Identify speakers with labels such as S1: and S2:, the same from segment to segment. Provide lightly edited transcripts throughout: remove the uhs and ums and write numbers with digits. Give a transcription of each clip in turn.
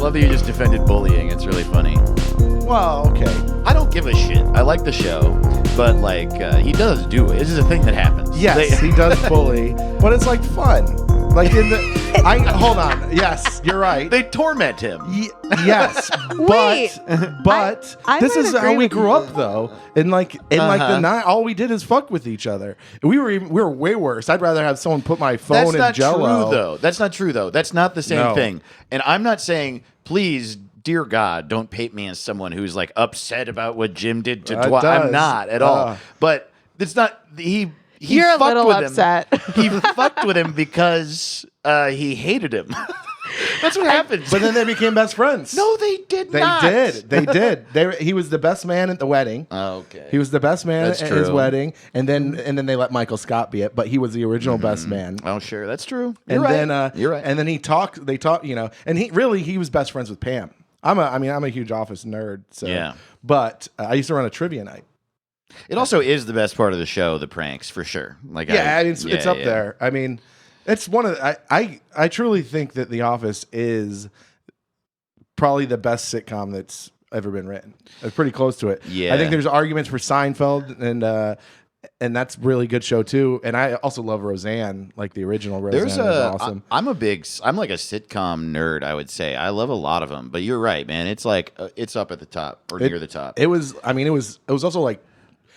S1: love that you just defended bullying. It's really funny.
S2: Well, okay.
S1: I don't give a shit. I like the show, but like he does do it. This is a thing that happens.
S2: Yes, he does bully, but it's like fun. Like in the, hold on. Yes, you're right.
S1: They torment him.
S2: Yes,
S3: Wait,
S2: but
S3: I
S2: this
S3: might
S2: is how
S3: agree
S2: we
S3: with
S2: grew
S3: you.
S2: up though. In like the night, all we did is fuck with each other. We were way worse. I'd rather have someone put my phone
S1: That's
S2: in
S1: not
S2: Jell-O.
S1: true, though. That's not true, though. That's not the same
S2: No.
S1: thing. And I'm not saying, please, dear God, don't paint me as someone who's like upset about what Jim did to
S2: It
S1: Dwight. I'm
S2: does.
S1: not at all. But it's not. He
S3: You're a
S1: fucked
S3: little
S1: with
S3: upset.
S1: him. He fucked with him because he hated him. That's what happens.
S2: But then they became best friends.
S1: No, they did
S2: They
S1: not.
S2: did. They did. He was the best man at the wedding.
S1: Okay.
S2: He was the best man
S1: That's
S2: at his
S1: true.
S2: wedding, and then they let Michael Scott be it. But he was the original best man.
S1: Oh, sure. That's true.
S2: And then
S1: You're right.
S2: And then they talked, and he was best friends with Pam. I'm a huge Office nerd. So
S1: Yeah.
S2: But I used to run a trivia night.
S1: It also is the best part of the show, the pranks, for sure. Like,
S2: It's up there. I mean, it's one of I truly think that The Office is probably the best sitcom that's ever been written. It's pretty close to it.
S1: Yeah.
S2: I think there's arguments for Seinfeld and that's a really good show too. And I also love Roseanne, like the original Roseanne. Is awesome.
S1: I'm like a sitcom nerd, I would say. I love a lot of them, but you're right, man. It's like it's up at the top or near the top.
S2: It was also like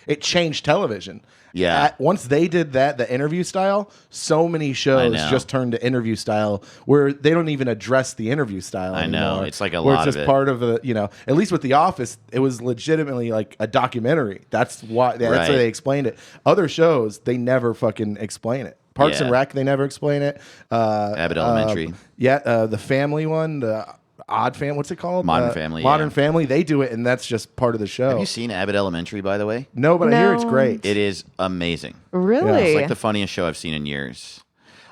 S2: it changed television.
S1: Yeah.
S2: Once they did that, the interview style, so many shows
S1: know.
S2: just turned to interview style where they don't even address the interview style
S1: I know.
S2: anymore.
S1: It's like a
S2: where
S1: lot
S2: it's
S1: of
S2: just
S1: it.
S2: part of the, at least with The Office, it was legitimately like a documentary. That's why
S1: Right.
S2: they explained it. Other shows, they never fucking explain it. Parks and
S1: Yeah.
S2: Rec, they never explain it.
S1: Abbott Elementary.
S2: The family one, the Odd Family, what's it called?
S1: Modern Family,
S2: Modern
S1: yeah.
S2: Family, they do it, and that's just part of the show.
S1: Have you seen Abbott Elementary, by the way?
S2: No, but I hear it's
S3: No.
S2: great.
S1: It is amazing.
S3: Really?
S1: It's like the funniest show I've seen in years.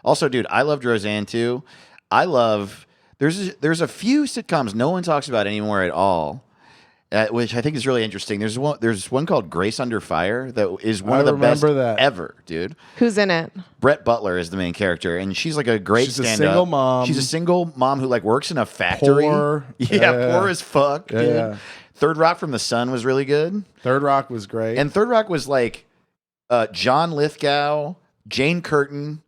S1: Also, dude, I loved Roseanne too. There's a few sitcoms no one talks about anymore at all, which I think is really interesting. There's one called Grace Under Fire that is one
S2: I
S1: of the best
S2: remember that.
S1: ever, dude.
S3: Who's in it?
S1: Brett Butler is the main character, and she's like a great
S2: She's a
S1: stand-up.
S2: single mom.
S1: She's a single mom who like works in a factory.
S2: Poor.
S1: Yeah, poor as fuck.
S2: Yeah,
S1: dude.
S2: yeah.
S1: Third Rock from the Sun was really good.
S2: Third Rock was great.
S1: And Third Rock was like John Lithgow, Jane Curtin,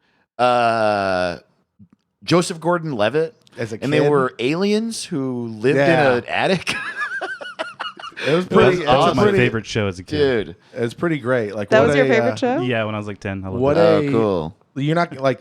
S1: Joseph Gordon-Levitt,
S2: As a
S1: and they
S2: kid?
S1: were aliens who lived
S2: Yeah.
S1: in an attic.
S2: it was
S1: It
S2: pretty.
S1: was
S2: It
S4: That's
S2: was
S4: my
S2: pretty.
S4: favorite show as a kid.
S1: Dude,
S2: It was pretty great. Like
S3: That
S2: what
S3: was your
S2: a,
S3: favorite show?
S4: Yeah, when I was like 10. I loved
S2: What
S4: it.
S1: oh, cool.
S2: You're not like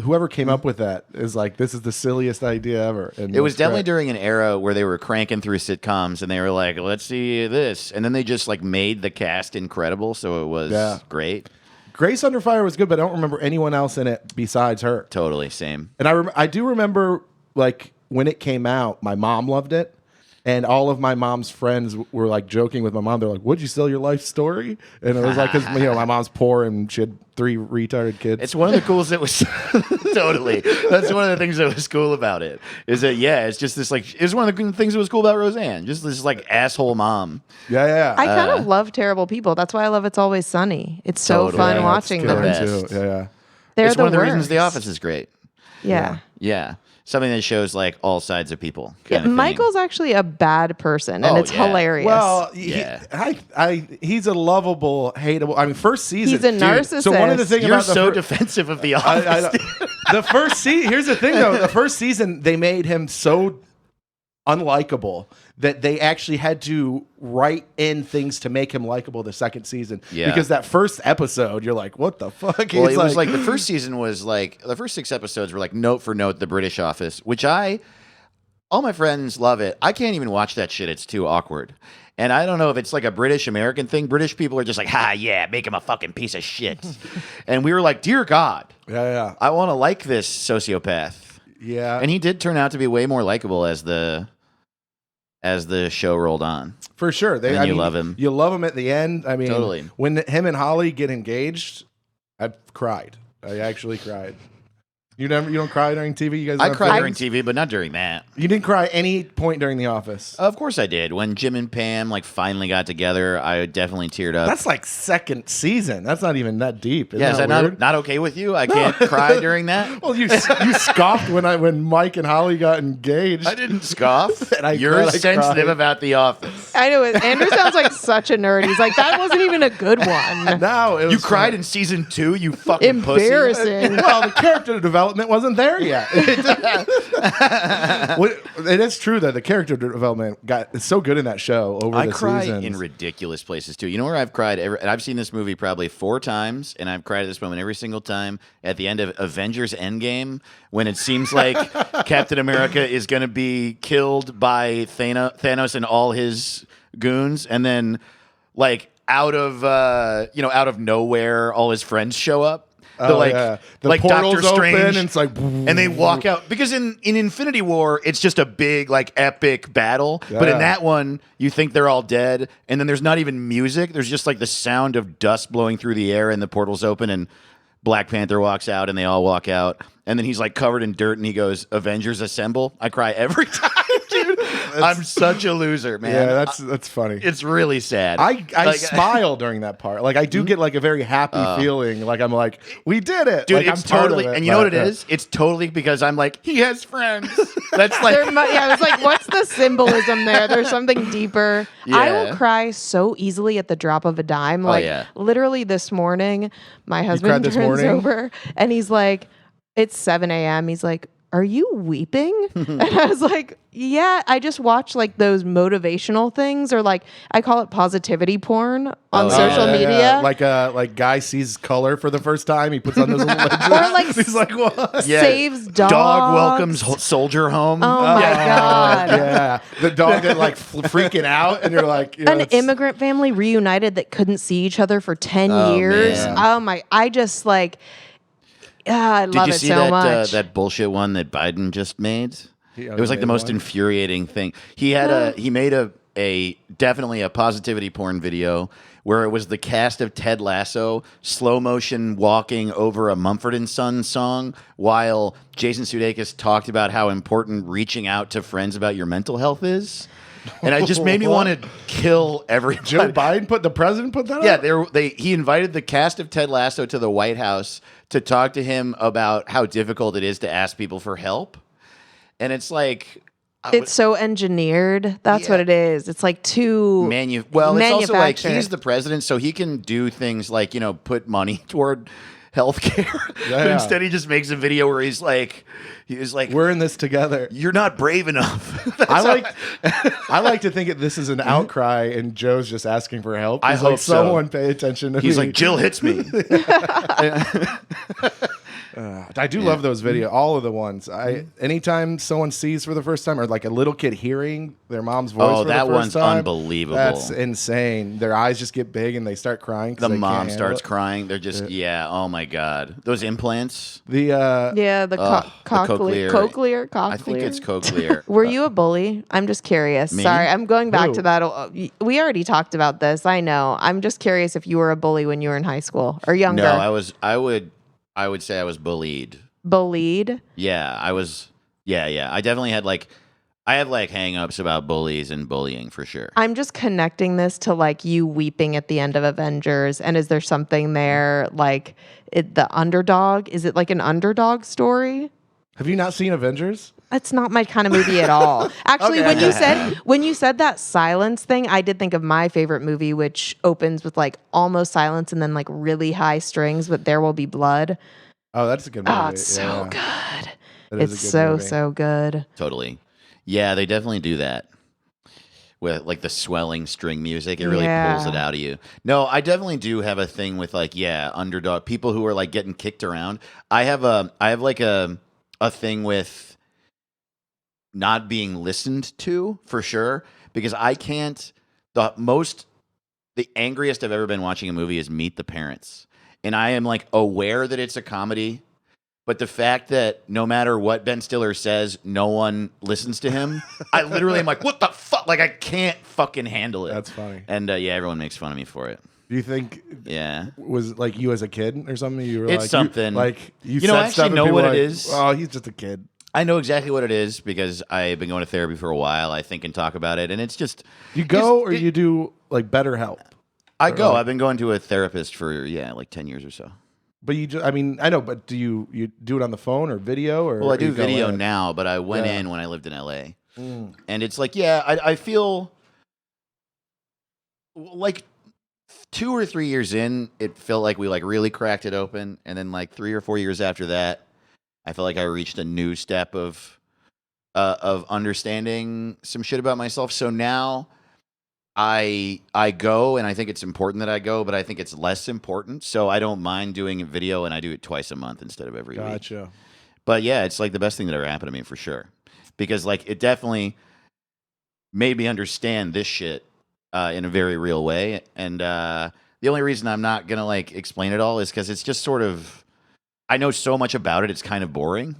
S2: whoever came up with that is like this is the silliest idea ever. And
S1: It was
S2: it's
S1: definitely
S2: great.
S1: during an era where they were cranking through sitcoms and they were like, let's see this. And then they just like made the cast incredible. So it was great.
S2: Grace Under Fire was good, but I don't remember anyone else in it besides her.
S1: Totally. Same.
S2: And I do remember like when it came out, my mom loved it. And all of my mom's friends were like joking with my mom. They're like, "Would you sell your life story?" And it was like, because my mom's poor and she had 3 retarded kids.
S1: It's one of the coolest that was totally. That's one of the things that was cool about it. Is that it's just this like it's one of the things that was cool about Roseanne. Just this like asshole mom.
S2: yeah.
S3: I kind of love terrible people. That's why I love It's Always Sunny. It's so
S1: Totally.
S3: fun
S1: Yeah,
S3: watching
S2: killer
S3: them.
S1: best.
S2: too. Yeah.
S3: They're
S1: It's
S3: the
S1: one of the
S3: worst.
S1: reasons The Office is great.
S3: Yeah.
S1: Yeah. Something that shows like all sides of people.
S3: Yeah,
S1: kind of thing.
S3: Michael's actually a bad person, and
S1: Oh,
S3: it's
S1: yeah.
S3: hilarious.
S2: Well,
S1: Yeah.
S2: he's a lovable, hateable. I mean, first season,
S3: He's a
S2: dude,
S3: narcissist.
S2: So one of the things
S1: You're
S2: about the
S1: so
S2: fir-
S1: defensive of The Office.
S2: the first season. Here's the thing, though. The first season, they made him so unlikable that they actually had to write in things to make him likable the second season.
S1: Yeah.
S2: Because that first episode, you're like, what the fuck?
S1: Well,
S2: It's
S1: it was like the first season was like the first 6 episodes were like note for note the British Office, which all my friends love it. I can't even watch that shit. It's too awkward. And I don't know if it's like a British American thing. British people are just like, yeah, make him a fucking piece of shit. And we were like, dear God,
S2: yeah.
S1: I want to like this sociopath.
S2: Yeah.
S1: And he did turn out to be way more likable as the show rolled on.
S2: For sure.
S1: And you love him.
S2: You love him at the end. I mean,
S1: Totally.
S2: when him and Holly get engaged, I cried. I actually cried. You don't cry during TV. You guys.
S1: I
S2: don't
S1: cried
S2: have
S1: during TV, but not during that.
S2: You didn't cry any point during The Office.
S1: Of course I did. When Jim and Pam like finally got together, I definitely teared up.
S2: That's like second season. That's not even that deep.
S1: Yeah, is that
S2: weird?
S1: not okay with you? I can't cry during that?
S2: Well, you scoffed when Mike and Holly got engaged.
S1: I didn't scoff.
S2: And
S1: You're
S2: I
S1: sensitive
S2: cried.
S1: about The Office.
S3: I know it. Andrew sounds like such a nerd. He's like, that wasn't even a good one.
S2: No, it was
S1: You cried in season 2, you fucking pussy.
S3: Embarrassing.
S2: Well, the character development wasn't there yet. It is true that the character development got so good in that show over
S1: I
S2: the
S1: cry
S2: seasons.
S1: in ridiculous places too. You know where I've cried? And I've seen this movie probably 4 times, and I've cried at this moment every single time at the end of Avengers Endgame when it seems like Captain America is going to be killed by Thanos and all his goons, and then like out of nowhere, all his friends show up.
S2: The portals
S1: Doctor Strange,
S2: open, and it's like,
S1: and they walk out because in Infinity War it's just a big like epic battle, but in
S2: Yeah.
S1: that one you think they're all dead, and then there's not even music. There's just like the sound of dust blowing through the air, and the portals open, and Black Panther walks out, and they all walk out, and then he's like covered in dirt, and he goes, "Avengers assemble!" I cry every time, dude. I'm such a loser, man.
S2: Yeah, that's funny.
S1: It's really sad.
S2: I
S1: Like,
S2: smile during that part. Like I do get like a very happy feeling. Like I'm like, we did it,
S1: Dude,
S2: like,
S1: it's
S2: I'm part of
S1: totally,
S2: it,
S1: and you know what
S2: but,
S1: it is? It's totally because I'm like, he has friends. That's like,
S3: I was like, what's the symbolism there? There's something deeper. I
S1: Yeah.
S3: will cry so easily at the drop of a dime. Like
S1: yeah.
S3: literally this morning, my
S2: cried
S3: husband
S2: this
S3: turns
S2: morning?
S3: over and he's like, it's 7 a.m. He's like, are you weeping? And I was like, yeah, I just watch like those motivational things, or like I call it positivity porn on social media.
S2: Like guy sees color for the first time. He puts on those little lenses.
S3: Or like
S2: he's like, what?
S1: yeah,
S3: saves dogs.
S1: dog welcomes soldier home.
S3: Oh my God.
S2: Yeah, the dog that like freaking out, and you're like,
S3: An immigrant family reunited that couldn't see each other for 10 years.
S1: man.
S3: Oh my, I just like, I
S1: Did
S3: love
S1: you
S3: it
S1: see
S3: so
S1: that
S3: much.
S1: that bullshit one that Biden just made?
S2: He
S1: It was like the
S2: made
S1: most
S2: one?
S1: infuriating thing. He made a definitely a positivity porn video where it was the cast of Ted Lasso slow motion walking over a Mumford & Sons song while Jason Sudeikis talked about how important reaching out to friends about your mental health is. And it just made me want to kill everybody.
S2: Joe Biden the president put that
S1: Yeah,
S2: up?
S1: he invited the cast of Ted Lasso to the White House to talk to him about how difficult it is to ask people for help. And it's like
S3: It's so engineered. That's what it is. It's like too
S1: well, it's also like
S3: manufactured.
S1: he's the president, so he can do things like, put money toward healthcare. But
S2: Yeah.
S1: instead he just makes a video where he's like
S2: We're in this together.
S1: you're not brave enough.
S2: I like to think this is an outcry, and Joe's just asking for help.
S1: I
S2: He's
S1: hope
S2: like,
S1: so.
S2: someone pay attention to
S1: He's
S2: me.
S1: like, Jill hits me.
S2: I do love those videos, all of the ones. Anytime someone sees for the first time, or like a little kid hearing their mom's voice
S1: Oh,
S2: for
S1: that
S2: the first
S1: one's
S2: time,
S1: unbelievable.
S2: That's insane. Their eyes just get big and they start crying. 'cause
S1: The
S2: they
S1: mom
S2: can't handle
S1: starts
S2: it.
S1: crying. They're just oh my God. Those implants.
S2: The
S3: yeah, the
S1: cochlear.
S3: cochlear.
S1: I think it's cochlear.
S3: Were you a bully? I'm just curious.
S1: Me?
S3: Sorry, I'm going back
S2: Who?
S3: to that. We already talked about this. I know. I'm just curious if you were a bully when you were in high school or younger.
S1: No, I would say I was bullied.
S3: Bullied.
S1: Yeah, I was. Yeah. I definitely had I have hang-ups about bullies and bullying for sure.
S3: I'm just connecting this to like you weeping at the end of Avengers. And is there something there like the underdog? Is it like an underdog story?
S2: Have you not seen Avengers?
S3: It's not my kind of movie at all. Actually,
S1: Okay.
S3: when you said that silence thing, I did think of my favorite movie, which opens with like almost silence and then like really high strings, but There Will Be Blood.
S2: Oh, that's a good movie.
S3: Oh, it's so good.
S2: That is a
S3: It's
S2: good
S3: so
S2: movie.
S3: so good.
S1: Totally. Yeah, they definitely do that. With like the swelling string music, it really pulls it out of you. No, I definitely do have a thing with underdog people who are like getting kicked around. I have a thing with not being listened to for sure, because I can't. The angriest I've ever been watching a movie is Meet the Parents, and I am like aware that it's a comedy. But the fact that no matter what Ben Stiller says, no one listens to him, I literally am like, what the fuck? Like, I can't fucking handle it.
S2: That's funny.
S1: And everyone makes fun of me for it.
S2: Do you think
S1: Yeah.
S2: was like you as a kid or something? You were
S1: It's
S2: like,
S1: something.
S2: You
S1: You know,
S2: said
S1: I actually
S2: stuff and
S1: know
S2: people
S1: what
S2: were
S1: it
S2: like,
S1: is.
S2: Oh, he's just a kid.
S1: I know exactly what it is because I've been going to therapy for a while. I think and talk about it, and it's just
S2: You go or you do like BetterHelp?
S1: I go.
S2: like-
S1: I've been going to a therapist for like 10 years or so.
S2: But you just, I mean, I know, but do you do it on the phone or video or?
S1: Well, I
S2: or
S1: do
S2: you go
S1: video
S2: in?
S1: now, but I went
S2: Yeah.
S1: in when I lived in LA, and it's like, yeah, I feel like 2 or 3 years in, it felt like we like really cracked it open, and then like 3 or 4 years after that, I feel like I reached a new step of understanding some shit about myself. So now I go, and I think it's important that I go, but I think it's less important. So I don't mind doing a video, and I do it twice a month instead of every week.
S2: Gotcha.
S1: But yeah, it's like the best thing that ever happened to me for sure, because like it definitely made me understand this shit in a very real way. And the only reason I'm not gonna like explain it all is because it's just sort of. I know so much about it; it's kind of boring.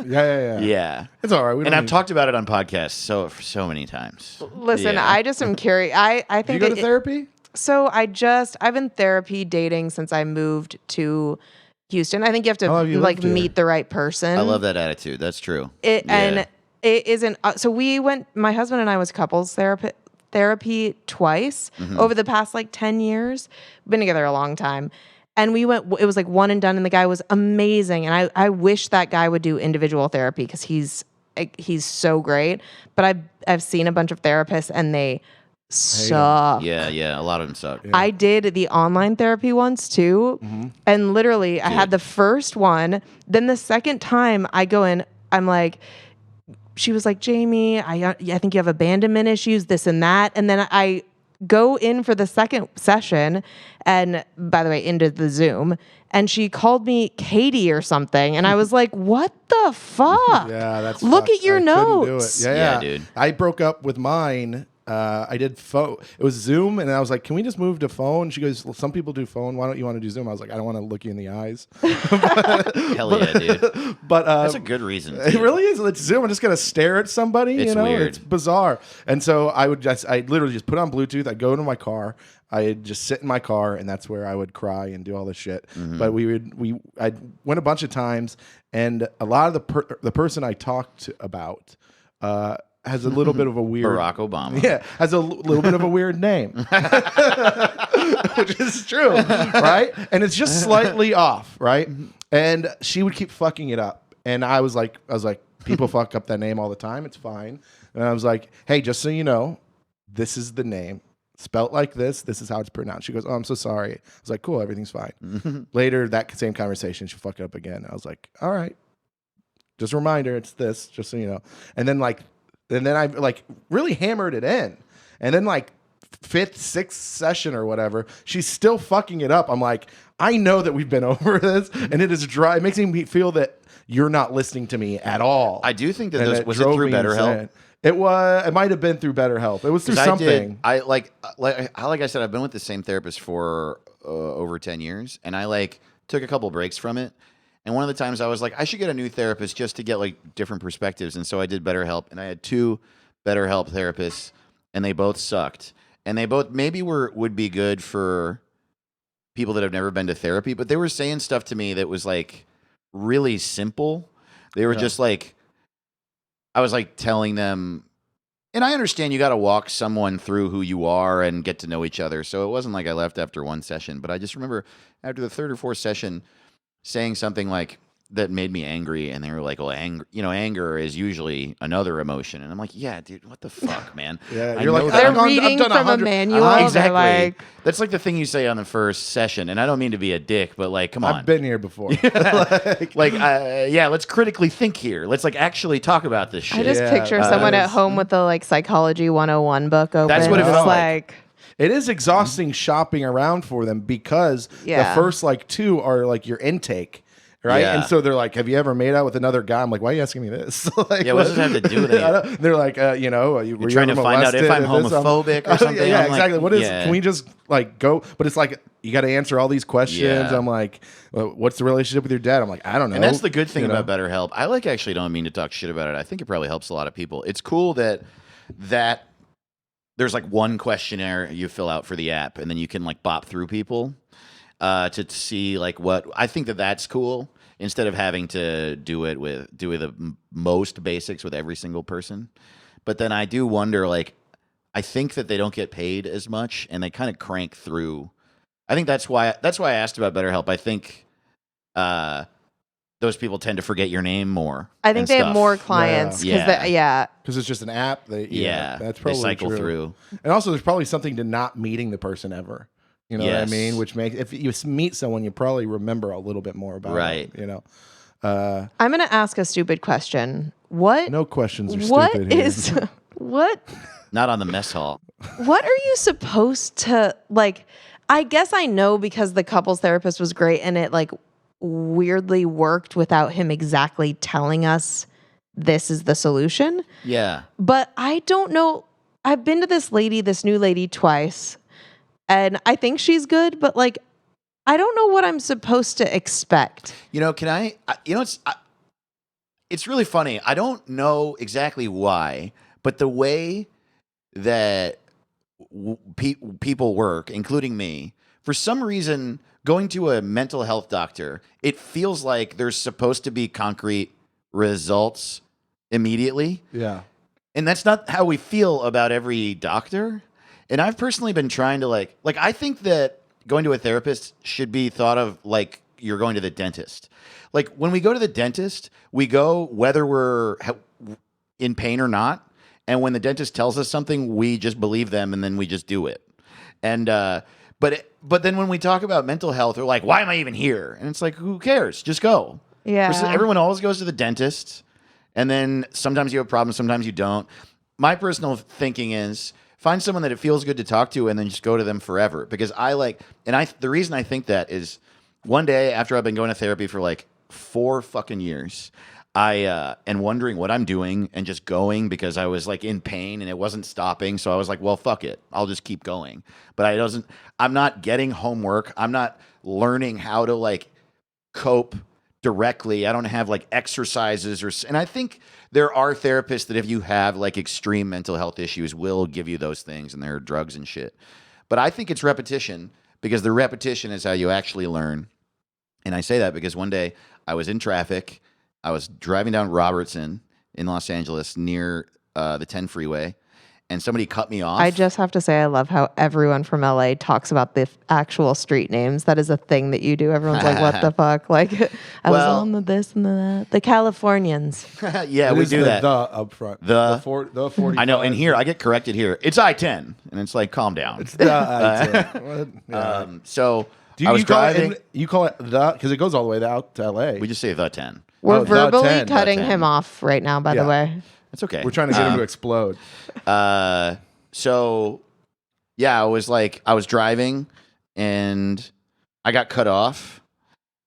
S2: Yeah.
S1: Yeah,
S2: It's all right. We
S1: and
S2: don't
S1: I've
S2: need-
S1: talked about it on podcasts so many times.
S3: Listen,
S1: Yeah.
S3: I just am curious. I
S2: Do you
S3: think
S2: go to therapy?
S3: so. I've been therapy dating since I moved to Houston. I think you have to
S2: How long have you
S3: like
S2: lived here?
S3: meet the right person.
S1: I love that attitude. That's true.
S3: It
S1: Yeah.
S3: and it isn't. So we went. My husband and I was couples therapy twice
S1: Mm-hmm.
S3: over the past like 10 years. Been together a long time. And we went, it was like one and done, and the guy was amazing. And I wish that guy would do individual therapy because he's so great. But I've seen a bunch of therapists and they suck.
S1: Yeah, a lot of them suck.
S3: I did the online therapy once too. And literally, I had the first one. Then the second time I go in, I'm like, she was like, Jamie, I think you have abandonment issues, this and that. And then I go in for the second session, and by the way, into the Zoom, and she called me Katie or something, and I was like, "What the fuck?
S2: Yeah, that's
S3: look
S2: fucked.
S3: at your
S2: I couldn't do
S3: notes."
S2: it. Yeah,
S1: Yeah, dude.
S2: I broke up with mine. I did phone. It was Zoom, and I was like, "Can we just move to phone?" She goes, well, "Some people do phone. Why don't you want to do Zoom?" I was like, "I don't want to look you in the eyes."
S1: Hell yeah, dude.
S2: But
S1: That's a good reason.
S2: It
S1: too.
S2: really is. It's Zoom. I'm just gonna stare at somebody.
S1: It's
S2: you know,
S1: weird.
S2: It's bizarre. And so I literally just put on Bluetooth. I'd go into my car. I'd just sit in my car, and that's where I would cry and do all this shit.
S1: Mm-hmm.
S2: But I went a bunch of times, and a lot of the person I talked about has a little bit of a weird
S1: Barack Obama.
S2: Yeah, has a little bit of a weird name, which is true, right? And it's just slightly off, right? And she would keep fucking it up, and I was like, people fuck up that name all the time. It's fine. And I was like, hey, just so you know, this is the name. Spelt like this. This is how it's pronounced. She goes, oh, I'm so sorry. I was like, cool, everything's fine. Later, that same conversation, she'll fuck it up again. I was like, all right. Just a reminder, it's this, just so you know. And then I like really hammered it in. And then like fifth, sixth session or whatever, she's still fucking it up. I'm like, I know that we've been over this, and it is dry. It makes me feel that you're not listening to me at all.
S1: I do think that
S2: And
S1: was it
S2: drove
S1: through
S2: me
S1: BetterHelp?
S2: insane. It might have been through BetterHelp. It was through
S1: 'Cause
S2: something.
S1: I like I said, I've been with the same therapist for over 10 years, and I like took a couple breaks from it. And one of the times I was like, I should get a new therapist just to get like different perspectives. And so I did BetterHelp, and I had 2 BetterHelp therapists, and they both sucked. And they both maybe would be good for people that have never been to therapy, but they were saying stuff to me that was like really simple. They were just like, I was like telling them, and I understand you got to walk someone through who you are and get to know each other. So it wasn't like I left after one session, but I just remember after the 3rd or 4th session saying something like that made me angry, and they were like, well, anger is usually another emotion. And I'm like, yeah, dude, what the fuck, man?
S2: Yeah,
S1: I
S2: you're
S1: know
S2: like,
S1: that.
S3: They're
S2: I've done
S3: reading from a
S2: 100
S3: manual.
S1: Exactly.
S3: They're like,
S1: That's like the thing you say on the first session, and I don't mean to be a dick, but like, come on.
S2: I've been here before.
S1: Yeah, let's critically think here. Let's like actually talk about this shit.
S3: I just
S2: Yeah,
S3: picture someone
S2: that
S3: at home with the like Psychology 101 book open.
S1: That's what it
S3: just
S1: felt like.
S3: like.
S2: It is exhausting shopping around for them because
S3: Yeah.
S2: the first like 2 are like your intake. Right.
S1: Yeah.
S2: And so they're like, have you ever made out with another guy? I'm like, why are you asking me this? Like,
S1: Yeah, what does this have to do with it?
S2: I don't- They're like, were you
S1: trying
S2: ever
S1: to find out if
S2: molested
S1: I'm
S2: and this?
S1: homophobic or something?
S2: Yeah,
S1: I'm like,
S2: exactly. What is,
S1: yeah.
S2: can we just like go? But it's like, you got to answer all these questions.
S1: Yeah.
S2: I'm like, what's the relationship with your dad? I'm like, I don't know.
S1: And that's the good thing
S2: You know?
S1: about BetterHelp. I like actually don't mean to talk shit about it. I think it probably helps a lot of people. It's cool that there's like one questionnaire you fill out for the app, and then you can like bop through people to see like what I think that's cool instead of having to do the most basics with every single person. But then I do wonder, like, I think that they don't get paid as much, and they kind of crank through. I think that's why I asked about BetterHelp. I think those people tend to forget your name more.
S3: I think
S1: and
S3: they have
S1: stuff.
S3: more clients because
S1: Yeah.
S2: Because it's just an app.
S1: Yeah,
S2: That's
S1: they
S2: probably
S1: cycle
S2: true.
S1: through.
S2: And also, there's probably something to not meeting the person ever. You know what I
S1: Yes.
S2: mean? Which makes, if you meet someone, you probably remember a little bit more about
S1: Right.
S2: it. You know?
S3: I'm going to ask a stupid question. What?
S2: No questions are
S3: What
S2: stupid here.
S3: is what?
S1: Not on the mess hall.
S3: What are you supposed to like? I guess I know because the couples therapist was great and it like weirdly worked without him exactly telling us this is the solution.
S1: Yeah.
S3: But I don't know. I've been to this new lady twice, and I think she's good, but like, I don't know what I'm supposed to expect.
S1: You know, it's really funny. I don't know exactly why, but the way that people work, including me, for some reason, going to a mental health doctor, it feels like there's supposed to be concrete results immediately.
S2: Yeah.
S1: And that's not how we feel about every doctor. And I've personally been trying to like I think that going to a therapist should be thought of like you're going to the dentist. Like when we go to the dentist, we go whether we're in pain or not. And when the dentist tells us something, we just believe them and then we just do it. And but then when we talk about mental health, we're like, why am I even here? And it's like, who cares? Just go.
S3: Yeah.
S1: Everyone always goes to the dentist. And then sometimes you have problems, sometimes you don't. My personal thinking is find someone that it feels good to talk to and then just go to them forever. Because the reason I think that is one day after I've been going to therapy for like 4 fucking years, I and wondering what I'm doing and just going because I was like in pain and it wasn't stopping. So I was like, well, fuck it. I'll just keep going. But I'm not getting homework. I'm not learning how to like cope directly. I don't have like exercises and I think there are therapists that if you have like extreme mental health issues will give you those things and there are drugs and shit. But I think it's repetition because the repetition is how you actually learn. And I say that because one day I was in traffic. I was driving down Robertson in Los Angeles near the 10 freeway and somebody cut me off.
S3: I just have to say, I love how everyone from LA talks about the actual street names. That is a thing that you do. Everyone's like, what the fuck? Like, I was on the this and the that. The Californians.
S1: Yeah,
S2: It
S1: we
S2: is
S1: do that.
S2: The up front.
S1: The
S2: 40.
S1: I know, and here I get corrected here. It's I-10, and it's like, calm down.
S2: It's the I-10. Yeah.
S1: So
S2: Do
S1: I was
S2: you call
S1: driving.
S2: you call it the, because it goes all the way out to LA.
S1: We just say the 10.
S3: We're
S2: the
S3: verbally
S2: 10, the
S3: cutting
S1: 10.
S3: him off right now, by the
S2: Yeah.
S3: way.
S1: That's okay.
S2: We're trying to get him to explode.
S1: So yeah, I was driving and I got cut off.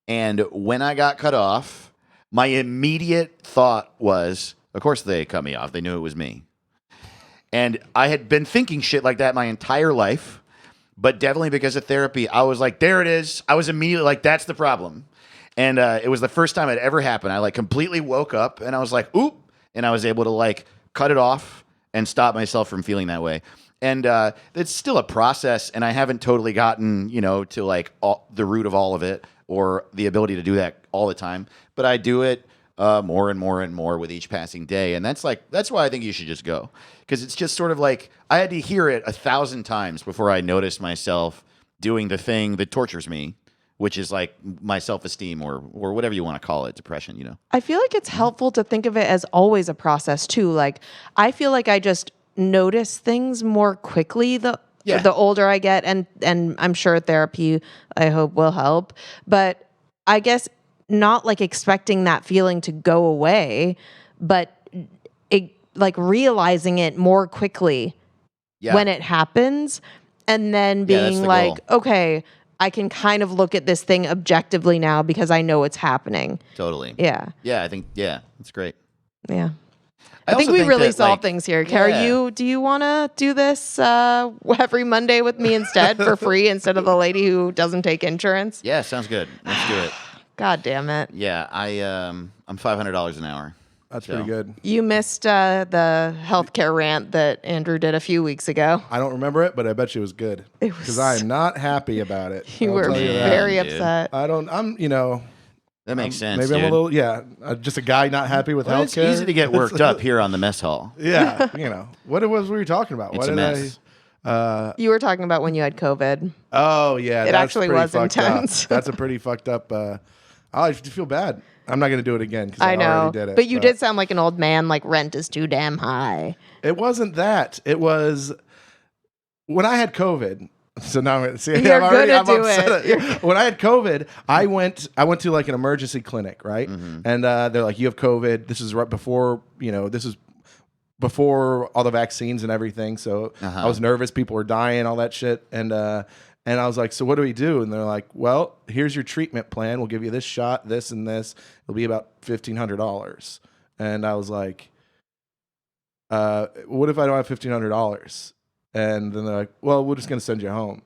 S1: And when I got cut off, my immediate thought was, of course they cut me off. They knew it was me. And I had been thinking shit like that my entire life, but definitely because of therapy, I was like, there it is. I was immediately like, that's the problem. And it was the first time it ever happened. I like completely woke up and I was like, oop. And I was able to like cut it off and stop myself from feeling that way. And it's still a process, and I haven't totally gotten, to like the root of all of it or the ability to do that all the time. But I do it more and more and more with each passing day, and that's why I think you should just go, because it's just sort of like I had to hear it 1,000 times before I noticed myself doing the thing that tortures me, which is like my self-esteem or whatever you want to call it, depression,
S3: I feel like it's helpful to think of it as always a process too. Like, I feel like I just notice things more quickly the older I get, and I'm sure therapy, I hope, will help. But I guess not like expecting that feeling to go away, but like realizing it more quickly when it happens, and then being like, okay, I can kind of look at this thing objectively now because I know it's happening.
S1: Totally.
S3: Yeah.
S1: Yeah, I think, that's great.
S3: Yeah. I think
S1: also
S3: we really
S1: that,
S3: solve things here. Kara,
S1: yeah.
S3: do you want to do this every Monday with me instead for free instead of the lady who doesn't take insurance?
S1: Yeah, sounds good. Let's do it.
S3: God damn it.
S1: Yeah, I'm $500 an hour.
S2: That's
S1: So.
S2: pretty good.
S3: You missed the healthcare rant that Andrew did a few weeks ago.
S2: I don't remember it, but I bet you it was good.
S3: It was-
S2: Because I am not happy about it.
S3: You
S2: I'll
S3: were
S2: tell you that.
S3: very
S1: dude.
S3: upset.
S1: That makes sense.
S2: Maybe I'm
S1: dude.
S2: a little, just a guy not happy with
S1: Well, it's
S2: healthcare.
S1: easy to get worked up here on the mess hall.
S2: Yeah, what it was we were talking about.
S1: It's
S2: What
S1: a
S2: did
S1: mess.
S3: You were talking about when you had COVID.
S2: Oh yeah,
S3: It
S2: that's
S3: actually
S2: pretty
S3: was
S2: fucked up.
S3: intense.
S2: That's a pretty fucked up. I feel bad. I'm not going to do it again because I,
S3: I know,
S2: already did it.
S3: but you did sound like an old man. Like rent is too damn high.
S2: It wasn't that. It was when I had COVID. So now I'm see.
S3: You're
S2: I'm
S3: gonna do
S2: upset
S3: it.
S2: at- When I had COVID, I went to like an emergency clinic, right? And they're like, "You have COVID." This is right before This is before all the vaccines and everything. So I was nervous. People were dying, all that shit, and I was like, "So what do we do?" And they're like, "Well, here's your treatment plan. We'll give you this shot, this, and this. It'll be about $1,500." And I was like, "What if I don't have $1,500?" And then they're like, "Well, we're just gonna send you home."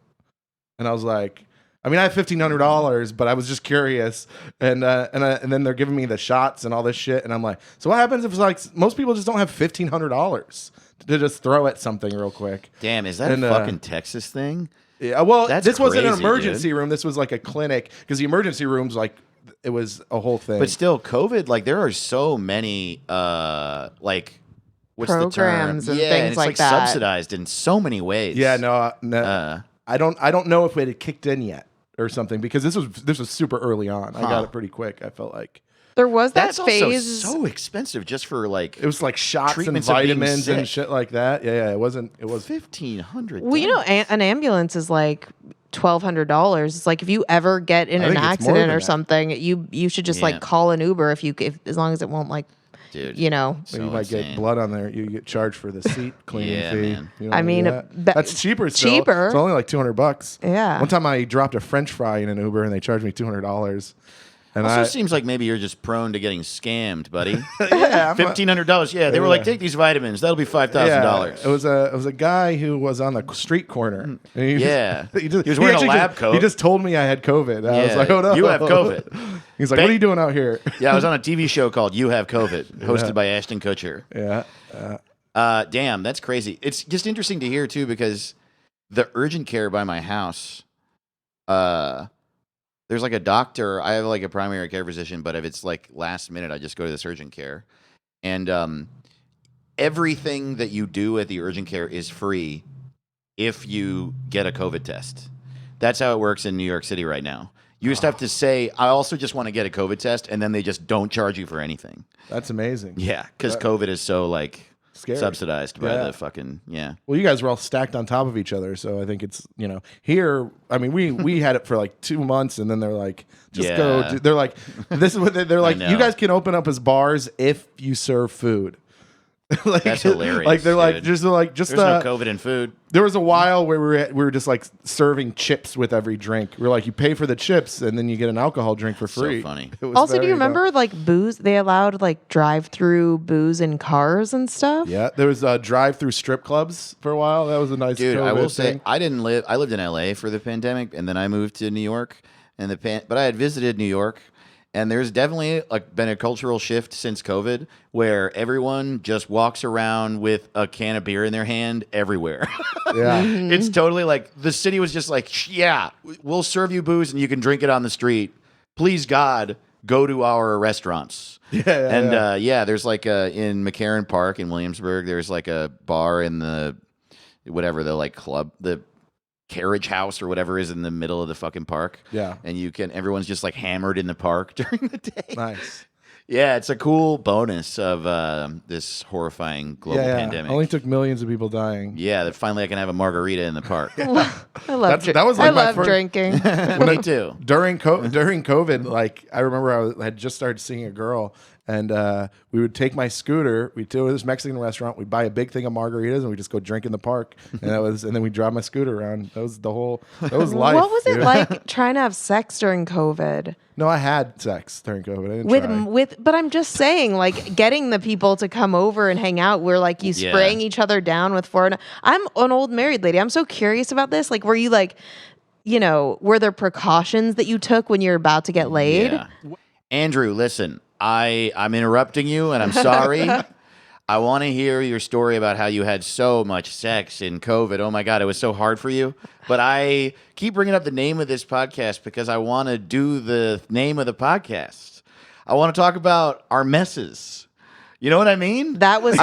S2: And I was like, I mean, I have $1,500, but I was just curious. And then they're giving me the shots and all this shit. And I'm like, so what happens if it's like most people just don't have $1,500 to just throw at something real quick?
S1: Damn, is that a fucking Texas thing?
S2: Yeah, well,
S1: That's
S2: this wasn't an
S1: crazy,
S2: emergency room. This was like a clinic because the emergency room's like it was a whole thing.
S1: But still, COVID, like there are so many like what's
S3: Programs
S1: the term?
S3: and
S1: Yeah,
S3: things
S1: it's
S3: like that.
S1: subsidized in so many ways.
S2: yeah, no,
S1: Uh,
S2: I don't know if it had kicked in yet or something because this was super early on. I got it pretty quick. I felt like
S3: There was that
S1: That's
S3: phase.
S1: also so expensive just for like
S2: it was like shots and
S1: Treatments of being
S2: vitamins and
S1: sick.
S2: shit like that. Yeah, it was
S1: $1,500.
S3: Well, an ambulance is like $1,200. It's like if you ever get in
S2: I
S3: an
S2: think it's more
S3: accident
S2: than
S3: or
S2: that.
S3: something, you should just
S1: Yeah.
S3: like call an Uber if as long as it won't like
S1: dude.
S2: So
S1: So
S2: you might get
S1: insane.
S2: blood on there. You get charged for the seat cleaning
S1: Yeah,
S2: fee.
S1: man.
S2: You don't
S3: I
S2: wanna
S3: mean,
S2: do that.
S3: ba-
S2: that's cheaper. Still.
S3: cheaper.
S2: It's only like $200.
S3: Yeah.
S2: One time I dropped a French fry in an Uber and they charged me $200. And
S1: Also
S2: I
S1: seems like maybe you're just prone to getting scammed, buddy.
S2: yeah,
S1: $1,500. Yeah, they were like, take these vitamins. That'll be $5,000.
S2: It was a guy who was on the street corner. And he
S1: Yeah.
S2: he,
S1: He was wearing a
S2: actually
S1: lab
S2: just,
S1: coat.
S2: He just told me I had COVID. I was
S1: Yeah,
S2: like, oh no,
S1: you have COVID.
S2: He's like, what are you doing out here?
S1: Yeah, I was on a TV show called You Have COVID, hosted by Ashton Kutcher.
S2: Yeah.
S1: Damn, that's crazy. It's just interesting to hear too because the urgent care by my house, there's like a doctor. I have like a primary care physician, but if it's like last minute, I just go to this urgent care, and everything that you do at the urgent care is free if you get a COVID test. That's how it works in New York City right now. You just have to say, I also just want to get a COVID test, and then they just don't charge you for anything.
S2: That's amazing.
S1: Yeah, because COVID is so like
S2: Scary.
S1: subsidized by
S2: Yeah.
S1: the fucking
S2: Well, you guys were all stacked on top of each other, so I think it's here. I mean, we had it for like 2 months, and then they're like, just go.
S1: Yeah.
S2: They're like, this is what they're like.
S1: know.
S2: You guys can open up as bars if you serve food. Like,
S1: That's hilarious,
S2: Like they're like
S1: dude.
S2: just
S1: There's no COVID in food.
S2: There was a while where we were just like serving chips with every drink. We are like, you pay for the chips, and then you get an alcohol drink for
S1: So
S2: free.
S1: funny.
S2: It was
S3: Also, do
S2: very
S3: you
S2: dumb.
S3: remember like booze? They allowed like drive-through booze in cars and stuff.
S2: Yeah, there was drive-through strip clubs for a while. That was a nice
S1: Dude, I
S2: COVID
S1: will say
S2: thing.
S1: I lived in LA for the pandemic, and then I moved to New York, but I had visited New York, and there's definitely been a cultural shift since COVID where everyone just walks around with a can of beer in their hand everywhere.
S2: Yeah.
S1: It's totally like the city was just like, yeah, we'll serve you booze and you can drink it on the street. Please God, go to our restaurants.
S2: Yeah,
S1: There's like in McCarran Park in Williamsburg, there's like a bar in the club, the carriage house or whatever is in the middle of the fucking park.
S2: Yeah.
S1: And everyone's just like hammered in the park during the day.
S2: Nice.
S1: Yeah, it's a cool bonus of this horrifying global pandemic.
S2: Only took millions of people dying.
S1: Yeah, that finally I can have a margarita in the park.
S3: I love.
S2: That was like
S3: I
S2: my
S3: love
S2: first-
S3: drinking.
S1: Me too.
S2: During COVID, like I remember I had just started seeing a girl, and we would take my scooter. We'd go to this Mexican restaurant. We'd buy a big thing of margaritas, and we would just go drink in the park. And then we drive my scooter around. That was life.
S3: What was it
S2: dude.
S3: like trying to have sex during COVID?
S2: No, I had sex during COVID. I didn't try.
S3: But I'm just saying, like getting the people to come over and hang out, where like you
S1: Yeah.
S3: spraying each other down with foreign. I'm an old married lady. I'm so curious about this. Like, were you like, were there precautions that you took when you're about to get laid?
S1: Yeah. Andrew, listen. I'm interrupting you, and I'm sorry. I want to hear your story about how you had so much sex in COVID. Oh my God, it was so hard for you. But I keep bringing up the name of this podcast because I want to do the name of the podcast. I want to talk about our messes. You know what I mean?
S3: That was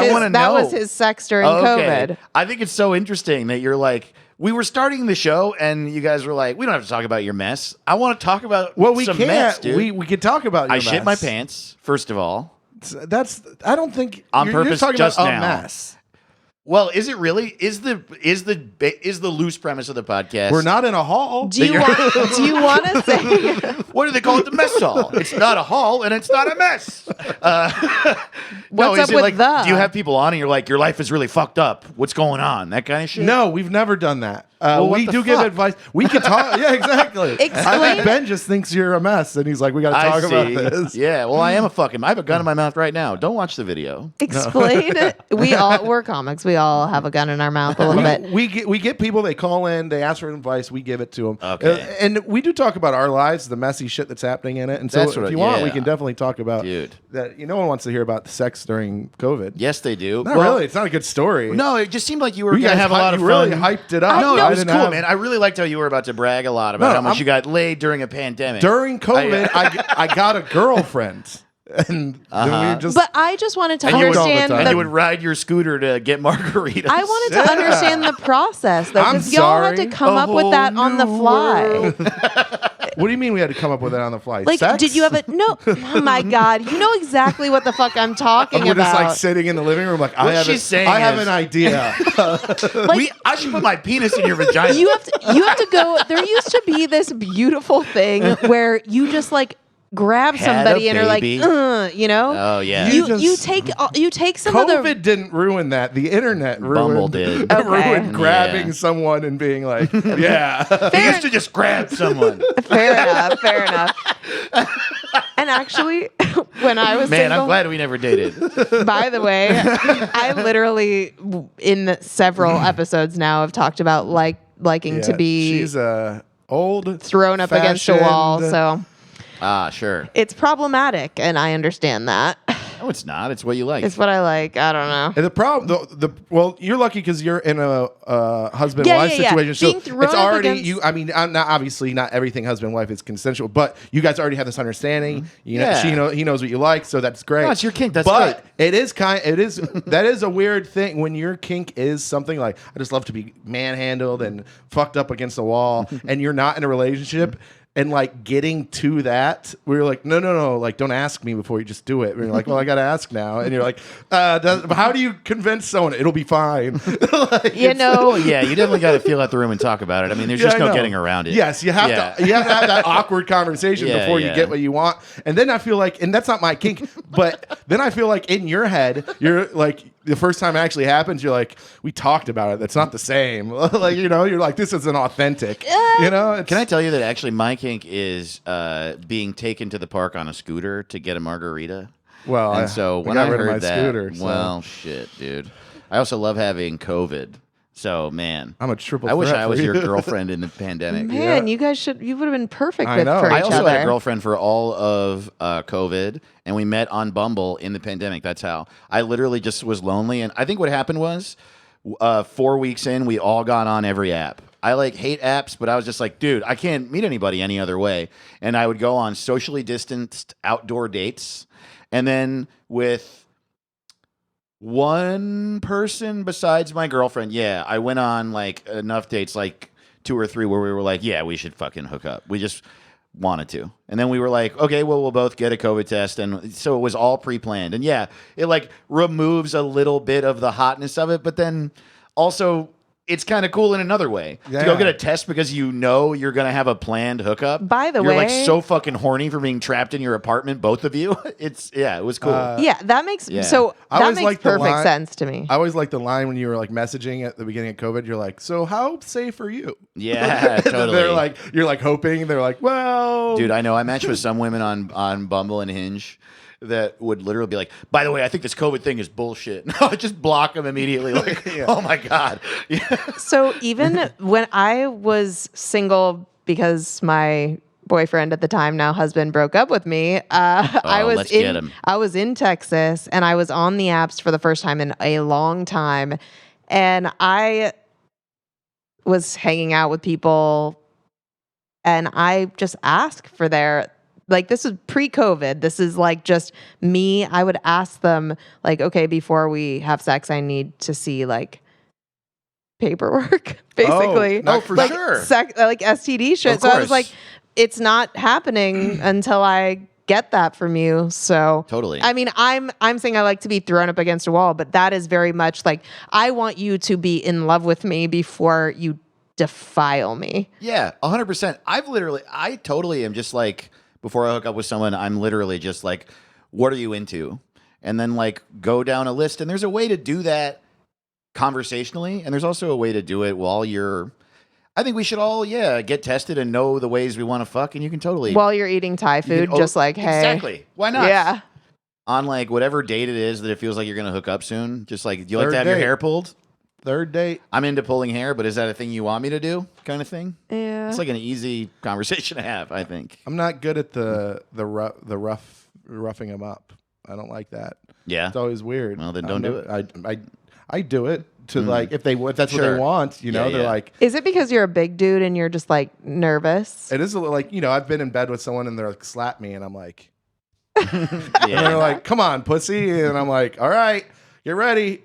S3: his sex during COVID.
S1: I think it's so interesting that you're like, we were starting the show and you guys were like, we don't have to talk about your mess. I want to talk about some mess, dude.
S2: We can talk about your
S1: I
S2: mess.
S1: shit my pants, first of all.
S2: I don't think
S1: On
S2: you're
S1: purpose
S2: talking
S1: just
S2: about a
S1: now.
S2: mess.
S1: Well, is it really? Is the loose premise of the podcast?
S2: We're not in a hall.
S3: Do you want to say?
S1: What do they call it? The mess hall. It's not a hall and it's not a mess.
S3: What's up with the?
S1: Do you have people on and you're like, your life is really fucked up? What's going on? That kind of shit.
S2: No, we've never done that.
S1: Well, what
S2: we
S1: the
S2: do give
S1: fuck?
S2: advice. We can talk. Yeah, exactly. I
S3: Explain.
S2: think Ben just thinks you're a mess, and he's like, "We got to
S1: I
S2: talk about
S1: see.
S2: this."
S1: Yeah. Well, I am a fucking. I have a gun in my mouth right now. Don't watch the video.
S3: Explain. We're comics. We all have a gun in our mouth a little bit.
S2: We get people. They call in. They ask for advice. We give it to them.
S1: Okay.
S2: And we do talk about our lives, the messy shit that's happening in it. And so,
S1: That's
S2: if you want, we
S1: yeah.
S2: can definitely talk about
S1: Dude.
S2: that. No one wants to hear about the sex during COVID.
S1: Yes, they do.
S2: Not really. It's not a good story.
S1: No, it just seemed like you were
S2: You
S1: going to
S2: guys
S1: have a lot of
S2: you
S1: fun.
S2: really hyped it up.
S1: No,
S2: I
S1: it was
S2: didn't
S1: cool,
S2: have-
S1: man. I really liked how you were about to brag a lot about
S2: No,
S1: how much
S2: I'm-
S1: you got laid during a pandemic.
S2: During COVID, I got a girlfriend, and then we just.
S3: But I just wanted to
S1: And you would-
S3: understand
S2: all the
S1: and
S3: the.
S1: you would ride your scooter to get margaritas.
S3: I wanted to understand the process, though,
S2: I'm
S3: because y'all had to
S2: sorry.
S3: come up with that on the fly.
S2: What do you mean we had to come up with it on the fly?
S3: Like,
S2: Sex?
S3: did you have a no? Oh my God, you know exactly what the fuck I'm talking
S2: We're
S3: about.
S2: just like sitting in the living room, like
S1: What she's saying
S2: I have
S1: is-
S2: an idea.
S3: Like,
S1: I should put my penis in your vagina.
S3: you have to go. There used to be this beautiful thing where you just like grab
S1: Had
S3: somebody
S1: a
S3: and are like,
S1: baby.
S3: you know.
S1: Oh, yeah.
S3: You take some of
S2: COVID
S3: the.
S2: didn't ruin that. The internet ruined.
S1: Bumble did.
S3: Okay.
S2: ruined grabbing
S1: Yeah.
S2: someone and being like, yeah.
S1: He used to just grab someone.
S3: Fair enough. Fair enough. And actually, when I was
S1: Man,
S3: single,
S1: I'm glad we never dated.
S3: by the way, I literally in several episodes now have talked about liking to be
S2: She's old,
S3: thrown up against a wall.
S2: fashioned-
S1: Ah, sure.
S3: it's problematic, and I understand that.
S1: No, it's not. It's what you like.
S3: It's what I like. I don't know.
S2: And the problem, well, you're lucky because you're in a husband-wife
S3: Yeah, yeah, yeah.
S2: situation. So
S3: Being thrown
S2: it's
S3: up
S2: already
S3: against-
S2: you. I mean, I'm not obviously not everything husband-wife is consensual, but you guys already have this understanding. You know,
S1: Yeah.
S2: he knows what you like, so that's great.
S1: No, it's your kink. That's
S2: but
S1: great.
S2: it is that is a weird thing when your kink is something like I just love to be manhandled and fucked up against the wall, and you're not in a relationship. And like getting to that, we were like, no, like don't ask me before you just do it. And you're like, well, I got to ask now. And you're like, how do you convince someone it'll be fine? Like,
S3: You know,
S1: Oh, yeah, you definitely got to feel out the room and talk about it. I mean, there's just
S2: I
S1: no
S2: know.
S1: getting around it.
S2: Yes, you have to. You have to have that awkward conversation
S1: Yeah,
S2: before you
S1: yeah.
S2: get what you want. And then I feel like, and that's not my kink, but then I feel like in your head, you're like the first time it actually happens, you're like, we talked about it. That's not the same. Like you're like, this isn't authentic. It's,
S1: Can I tell you that actually my kink is being taken to the park on a scooter to get a margarita?
S2: Well,
S1: And so
S2: I
S1: when
S2: got
S1: I
S2: rid of
S1: heard
S2: my
S1: that,
S2: scooter, so-
S1: well, shit, dude. I also love having COVID. So, man.
S2: I'm a triple
S1: I wish
S2: threat
S1: I was
S2: for
S1: your
S2: you.
S1: girlfriend in the pandemic.
S3: man, you guys you would have been perfect
S2: I
S3: with
S2: know.
S3: for
S1: I
S3: each
S1: also
S3: other.
S1: had a girlfriend for all of COVID, and we met on Bumble in the pandemic. That's how. I literally just was lonely, and I think what happened was 4 weeks in, we all got on every app. I hate apps, but I was just like, dude, I can't meet anybody any other way. And I would go on socially distanced outdoor dates, and then with one person besides my girlfriend, yeah, I went on enough dates, 2 or 3, where we were like, yeah, we should fucking hook up. We just wanted to. And then we were like, okay, well, we'll both get a COVID test. And so it was all pre-planned. And yeah, it removes a little bit of the hotness of it, but then also it's kind of cool in another way to go
S2: Yeah.
S1: get a test because you know you're going to have a planned hookup.
S3: By the
S1: you're
S3: way-
S1: so fucking horny for being trapped in your apartment, both of you. It was cool.
S3: Yeah, that makes
S1: Yeah.
S3: so
S2: I
S3: that
S2: always
S3: makes
S2: liked the
S3: perfect
S2: line-
S3: sense to me.
S2: I always liked the line when you were messaging at the beginning of COVID. You're like, so how safe are you?
S1: Yeah, totally.
S2: They're you're hoping. They're like, well,
S1: Dude, I know. I matched with some women on Bumble and Hinge that would literally be like, by the way, I think this COVID thing is bullshit. No, I just block them immediately. Oh my God. Yeah.
S3: So even when I was single because my boyfriend at the time, now husband, broke up with me. I
S1: let's get him.
S3: was in Texas and I was on the apps for the first time in a long time, and I was hanging out with people, and I just asked for their, like, this is pre-COVID. This is like just me. I would ask them, like, okay, before we have sex, I need to see like paperwork, basically.
S1: no, for
S3: like,
S1: sure.
S3: Like STD shit.
S1: Of
S3: So I was
S1: course.
S3: like, it's not happening until I get that from you. So
S1: Totally.
S3: I mean, I'm saying I like to be thrown up against a wall, but that is very much like, I want you to be in love with me before you defile me.
S1: Yeah, 100%. I totally am just like, before I hook up with someone, I'm literally just like, what are you into? And then like go down a list. And there's a way to do that conversationally. And there's also a way to do it while I think we should all, get tested and know the ways we want to fuck. And you can totally.
S3: While you're eating Thai food, just like, hey.
S1: Exactly. Why not?
S3: Yeah.
S1: On like whatever date it is that it feels like you're going to hook up soon. Just like, do you like
S2: Third
S1: to have your
S2: date.
S1: hair pulled?
S2: Third date.
S1: I'm into pulling hair, but is that a thing you want me to do? Kind of thing?
S3: Yeah.
S1: It's like an easy conversation to have, I think.
S2: I'm not good at the roughing them up. I don't like that.
S1: Yeah.
S2: It's always weird.
S1: Well, then don't do it.
S2: I do it to like if that's what
S1: Sure.
S2: they want. You know,
S1: Yeah,
S2: they're
S1: yeah.
S2: like.
S3: Is it because you're a big dude and you're just like nervous?
S2: It is a little like, I've been in bed with someone and they're like slap me and I'm like, and
S1: Yeah.
S2: they're like, come on, pussy, and I'm like, all right, get ready.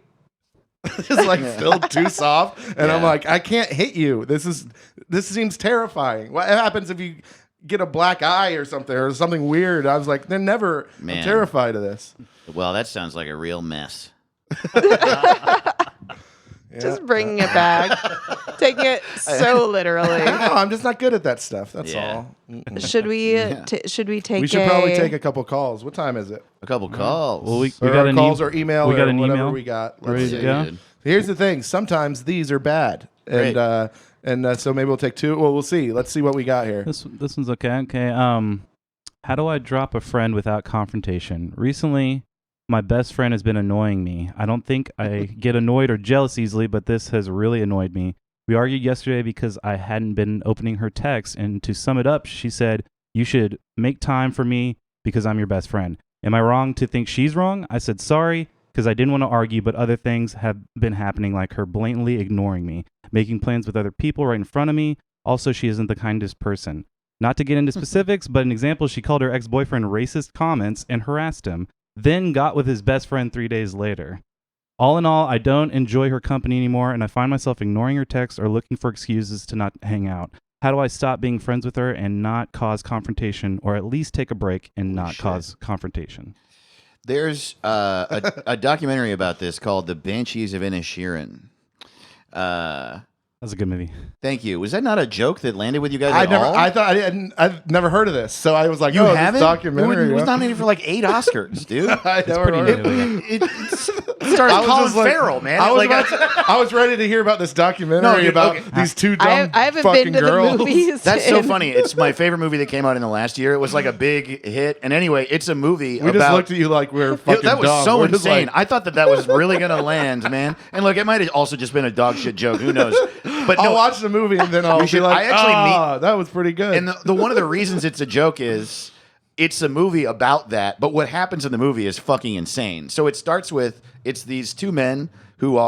S2: Just like feel too soft, and I'm
S1: Yeah.
S2: like, I can't hit you. This seems terrifying. What happens if you get a black eye or something weird? I was like, they're never.
S1: Man.
S2: I'm terrified of this.
S1: Well, that sounds like a real mess.
S3: Just bringing it back, taking it so literally.
S2: No, I'm just not good at that stuff. That's
S1: Yeah.
S2: all. Mm-mm.
S3: Should we? Should we take?
S2: We should probably take a couple calls. What time is it?
S1: A couple calls.
S4: Well, we
S2: Or
S4: got an
S2: calls
S4: e-
S2: or email
S4: we got
S2: or
S4: an
S2: whatever
S4: email.
S2: we got.
S4: Ready
S2: Let's
S4: to
S2: see.
S4: go?
S1: Dude.
S2: Here's the thing. Sometimes these are bad,
S1: Great.
S2: and so maybe we'll take two. Well, we'll see. Let's see what we got here.
S4: This one's okay. Okay. How do I drop a friend without confrontation? Recently, my best friend has been annoying me. I don't think I get annoyed or jealous easily, but this has really annoyed me. We argued yesterday because I hadn't been opening her text, and to sum it up, she said, "You should make time for me because I'm your best friend." Am I wrong to think she's wrong? I said sorry because I didn't want to argue, but other things have been happening, like her blatantly ignoring me, making plans with other people right in front of me. Also, she isn't the kindest person. Not to get into specifics, but an example, she called her ex-boyfriend racist comments and harassed him, then got with his best friend 3 days later. All in all, I don't enjoy her company anymore, and I find myself ignoring her texts or looking for excuses to not hang out. How do I stop being friends with her and not cause confrontation, or at least take a break and not cause confrontation?
S1: There's a documentary about this called The Banshees of Inisherin.
S4: That's a good movie.
S1: Thank you. Was that not a joke that landed with you guys
S2: I've never heard of this, so I was like,
S1: You
S2: oh,
S1: haven't?
S2: this documentary.
S1: It was
S2: yeah.
S1: nominated for like 8 Oscars, dude.
S2: I never
S4: pretty
S2: heard of
S4: new.
S2: it.
S1: It stars
S2: I was
S1: Colin
S2: just like-
S1: Farrell, man.
S2: I was ready to hear about this documentary
S1: No, dude,
S2: about
S1: okay.
S2: these two dumb
S3: I haven't
S2: fucking
S3: been to
S2: girls.
S3: the movies.
S1: That's so
S3: in-
S1: funny. It's my favorite movie that came out in the last year. It was like a big hit. And anyway, it's a movie
S2: We
S1: about...
S2: just looked at you like we were fucking
S1: that was
S2: dumb.
S1: so
S2: We're just
S1: insane.
S2: like,
S1: I thought that was really going to land, man. And look, it might have also just been a dog shit joke. Who knows? But
S2: I'll
S1: no,
S2: watch the movie and then I'll be
S1: should-
S2: like,
S1: I actually
S2: that was pretty good.
S1: and the one of the reasons it's a joke is it's a movie about that, but what happens in the movie is fucking insane. So it starts with it's these two men who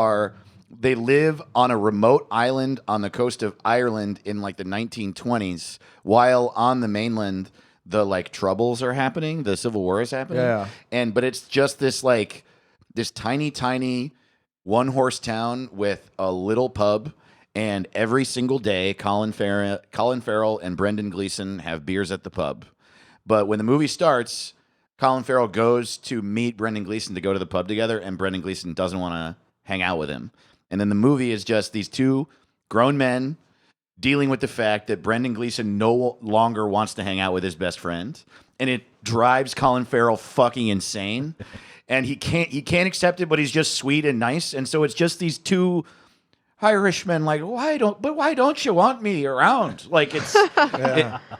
S1: they live on a remote island on the coast of Ireland in like the 1920s, while on the mainland the like troubles are happening, the Civil War is happening.
S2: Yeah.
S1: But it's just this tiny one-horse town with a little pub. And every single day, Colin Farrell and Brendan Gleeson have beers at the pub. But when the movie starts, Colin Farrell goes to meet Brendan Gleeson to go to the pub together, and Brendan Gleeson doesn't want to hang out with him. And then the movie is just these two grown men dealing with the fact that Brendan Gleeson no longer wants to hang out with his best friend, and it drives Colin Farrell fucking insane. And he can't accept it, but he's just sweet and nice, and so it's just these two Irishmen like, why don't you want me around? Like it's,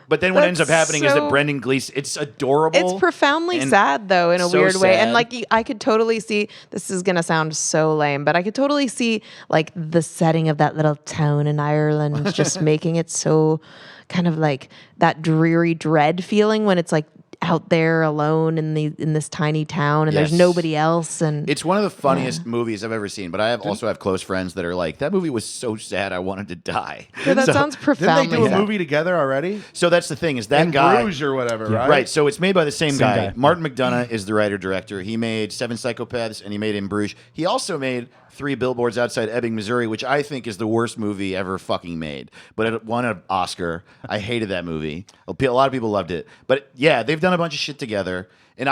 S1: but then what ends up
S3: That's
S1: happening is that
S3: so-
S1: Brendan Gleeson, it's adorable.
S3: It's profoundly
S1: and
S3: sad, though, in a
S1: so
S3: weird way. And
S1: sad.
S3: like, I could totally see. This is gonna sound so lame, but I could totally see like the setting of that little town in Ireland, just making it so kind of like that dreary dread feeling when it's like out there alone in this tiny town and
S1: Yes.
S3: there's nobody else. And
S1: It's one of the funniest movies I've ever seen, but I also have close friends that are like, that movie was so sad I wanted to die.
S3: yeah, that
S1: So-
S3: sounds
S2: Didn't
S3: profoundly
S2: they do a
S3: sad.
S2: movie together already?
S1: So that's the thing, is that
S2: In
S1: guy...
S2: Bruges or whatever, right?
S1: Right, so it's made by the same guy.
S4: guy.
S1: Martin McDonagh is the writer-director. He made Seven Psychopaths, and he made In Bruges. He also made 3 Billboards Outside Ebbing, Missouri, which I think is the worst movie ever fucking made. But it won an Oscar. I hated that movie. A lot of people loved it. But yeah, they've done a bunch of shit together, and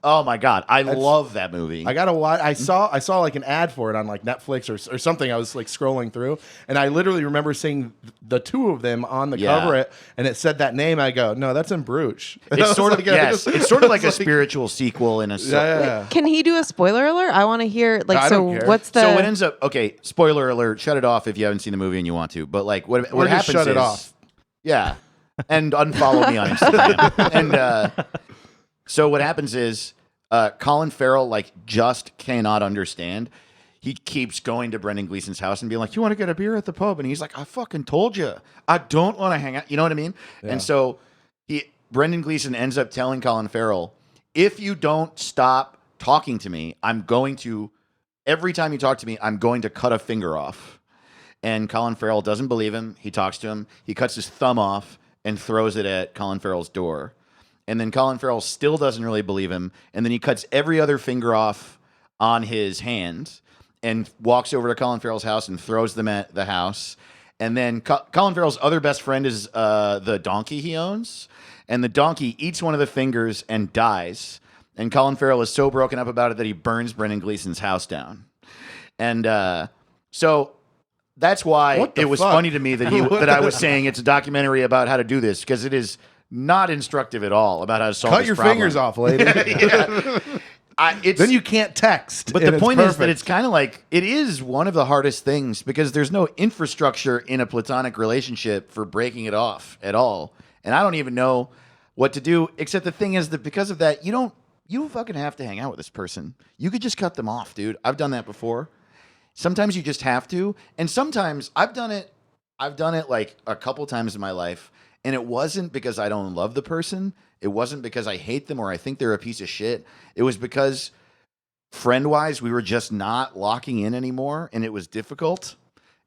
S1: oh my God, I love that movie.
S2: I gotta watch. I saw like an ad for it on like Netflix or something. I was like scrolling through, and I literally remember seeing the two of them on the
S1: Yeah.
S2: cover, and it said that name. I go, no, that's in Bruges.
S1: It's sort of, yes, it's sort of like a
S2: It's
S1: spiritual sequel in a...
S2: Yeah.
S3: Can he do a spoiler alert? I want to hear like
S2: I
S3: so
S2: don't care.
S3: what's the
S1: So it ends up... Okay, spoiler alert, shut it off if you haven't seen the movie and you want to. But like what
S2: Or just
S1: happens
S2: shut it
S1: is...
S2: off.
S1: Yeah. And unfollow me on Instagram. And so what happens is Colin Farrell like just cannot understand. He keeps going to Brendan Gleeson's house and being like, "You want to get a beer at the pub?" And he's like, "I fucking told you, I don't want to hang out." You know what I mean?
S2: Yeah.
S1: And so Brendan Gleeson ends up telling Colin Farrell, "If you don't stop talking to me, I'm going to every time you talk to me, I'm going to cut a finger off." And Colin Farrell doesn't believe him. He talks to him. He cuts his thumb off and throws it at Colin Farrell's door. And then Colin Farrell still doesn't really believe him. And then he cuts every other finger off on his hand and walks over to Colin Farrell's house and throws them at the house. And then Colin Farrell's other best friend is the donkey he owns. And the donkey eats one of the fingers and dies. And Colin Farrell is so broken up about it that he burns Brendan Gleeson's house down. And so that's why
S2: What the
S1: it was
S2: fuck?
S1: funny to me that I was saying it's a documentary about how to do this, because it is not instructive at all about how to solve
S2: Cut
S1: this
S2: your
S1: problem.
S2: fingers off, lady. Then you can't text.
S1: But
S2: and
S1: the
S2: it's
S1: point is that
S2: perfect.
S1: it's kind of like, it is one of the hardest things because there's no infrastructure in a platonic relationship for breaking it off at all. And I don't even know what to do, except the thing is that because of that, you don't fucking have to hang out with this person. You could just cut them off, dude. I've done that before. Sometimes you just have to. And sometimes I've done it like a couple times in my life. And it wasn't because I don't love the person. It wasn't because I hate them or I think they're a piece of shit. It was because friend-wise, we were just not locking in anymore, and it was difficult.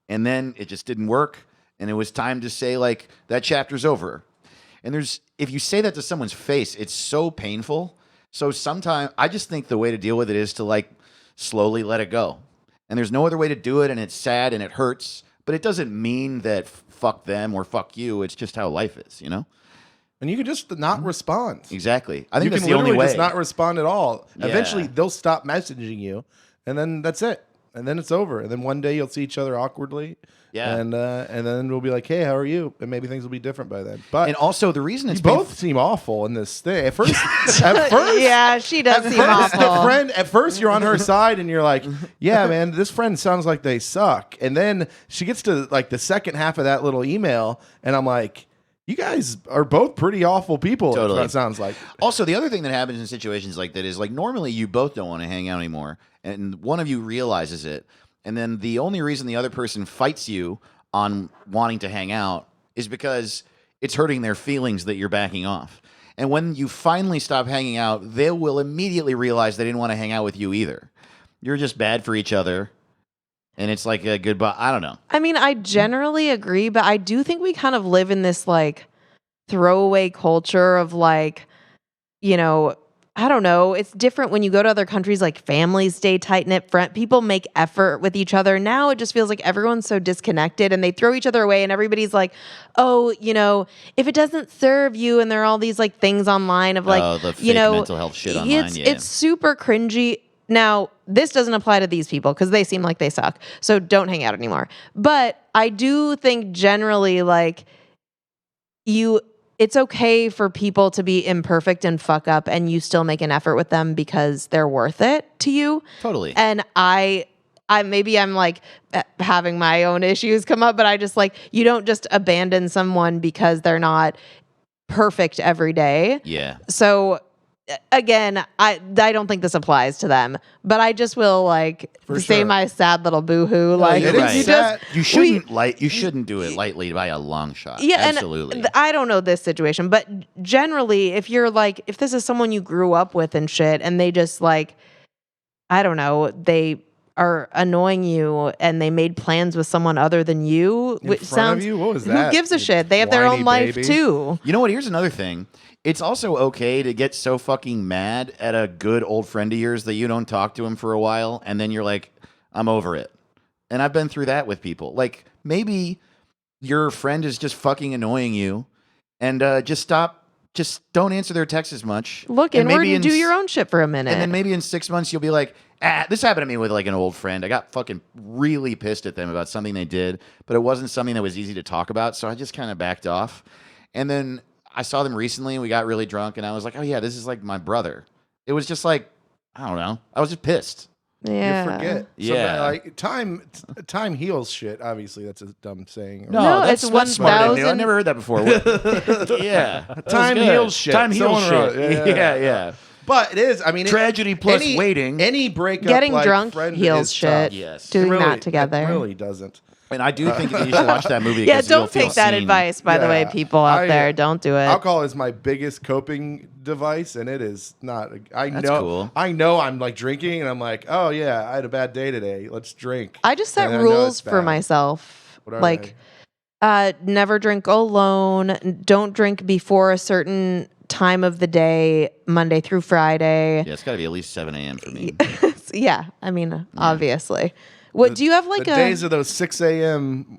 S1: And then it just didn't work, and it was time to say, like, that chapter's over. And if you say that to someone's face, it's so painful. So sometimes I just think the way to deal with it is to, like, slowly let it go. And there's no other way to do it, and it's sad and it hurts, but it doesn't mean that fuck them or fuck you. It's just how life is, you know?
S2: And you can just not respond.
S1: Exactly. I think
S2: You
S1: that's
S2: can
S1: the only
S2: literally
S1: way.
S2: just not respond at all.
S1: Yeah.
S2: Eventually, they'll stop messaging you, and then that's it. And then it's over. And then one day you'll see each other awkwardly.
S1: Yeah.
S2: And then we'll be like, "Hey, how are you?" And maybe things will be different by then. But
S1: And also the reason it's
S2: you both seem awful in this thing. At first,
S3: yeah, she does seem awful.
S2: At first, you're on her side, and you're like, "Yeah, man, this friend sounds like they suck." And then she gets to like the second half of that little email, and I'm like, "You guys are both pretty awful people."
S1: Totally.
S2: That sounds like.
S1: Also, the other thing that happens in situations like that is like normally you both don't want to hang out anymore, and one of you realizes it, and then the only reason the other person fights you on wanting to hang out is because it's hurting their feelings that you're backing off. And when you finally stop hanging out, they will immediately realize they didn't want to hang out with you either. You're just bad for each other, and it's like a goodbye. I don't know.
S3: I mean, I generally agree, but I do think we kind of live in this like throwaway culture of like, you know, I don't know. It's different when you go to other countries, like families stay tight knit. People make effort with each other. Now it just feels like everyone's so disconnected and they throw each other away and everybody's like, oh, you know, if it doesn't serve you, and there are all these like things online of like,
S1: the fake
S3: you know,
S1: mental health shit online.
S3: it's super cringy. Now, this doesn't apply to these people because they seem like they suck. So don't hang out anymore. But I do think generally like it's okay for people to be imperfect and fuck up and you still make an effort with them because they're worth it to you.
S1: Totally.
S3: And I maybe I'm like having my own issues come up, but I just like, you don't just abandon someone because they're not perfect every day.
S1: Yeah.
S3: So again, I don't think this applies to them, but I just will like
S2: For
S3: say
S2: sure.
S3: my sad little boohoo. Like
S2: it
S1: is
S3: you
S1: sad.
S3: just
S1: You shouldn't you shouldn't do it lightly by a long shot.
S3: yeah,
S1: Absolutely.
S3: and I don't know this situation, but generally, if you're like, if this is someone you grew up with and shit, and they just like, I don't know, they are annoying you and they made plans with someone other than you,
S2: In
S3: which
S2: front of
S3: sounds,
S2: you? What was
S3: who
S2: that,
S3: gives a
S2: you
S3: shit? They have their
S2: whiny
S3: own life
S2: baby?
S3: too.
S1: You know what? Here's another thing. It's also okay to get so fucking mad at a good old friend of yours that you don't talk to him for a while, and then you're like, I'm over it. And I've been through that with people. Like, maybe your friend is just fucking annoying you, and just don't answer their texts as much.
S3: Look
S1: And
S3: inward
S1: maybe
S3: and do
S1: in
S3: your own shit for a minute.
S1: And then maybe in 6 months you'll be like, this happened to me with like an old friend. I got fucking really pissed at them about something they did, but it wasn't something that was easy to talk about, so I just kind of backed off. And then I saw them recently and we got really drunk and I was like, oh yeah, this is like my brother. It was just like, I don't know. I was just pissed.
S3: yeah.
S2: You forget.
S1: Yeah.
S2: Like time heals shit. Obviously, that's a dumb saying.
S3: No,
S1: that's
S3: it's
S1: smart. I
S3: 1,000
S1: never heard that before. yeah. That was
S2: Time
S1: good.
S2: heals shit.
S1: Time heals
S2: Someone wrote
S1: shit.
S2: it.
S1: Yeah.
S2: But it is. I mean,
S1: Tragedy plus waiting.
S2: Any breakup,
S3: Getting
S2: like,
S3: drunk
S2: friend
S3: heals
S2: is
S3: shit.
S2: tough.
S1: Yes.
S3: Doing
S2: It really-
S3: that together.
S2: It really doesn't.
S1: And I do think that you should watch that movie.
S3: Yeah,
S1: 'cause you'll
S3: don't
S1: feel
S3: take that
S1: seen.
S3: advice, by the way,
S2: Yeah.
S3: people out there. Don't do it.
S2: Alcohol is my biggest coping device, and it is not.
S1: That's cool.
S2: I know I'm like drinking, and I'm like, oh yeah, I had a bad day today. Let's drink.
S3: I just set
S2: And I know
S3: rules
S2: it's
S3: for
S2: bad.
S3: myself.
S2: What are
S3: Like, never drink alone. Don't drink before a certain time of the day, Monday through Friday.
S1: Yeah, it's got to be at least 7 a.m. for me.
S3: Yeah, I mean, obviously. What do you have like
S2: the days of those 6 a.m.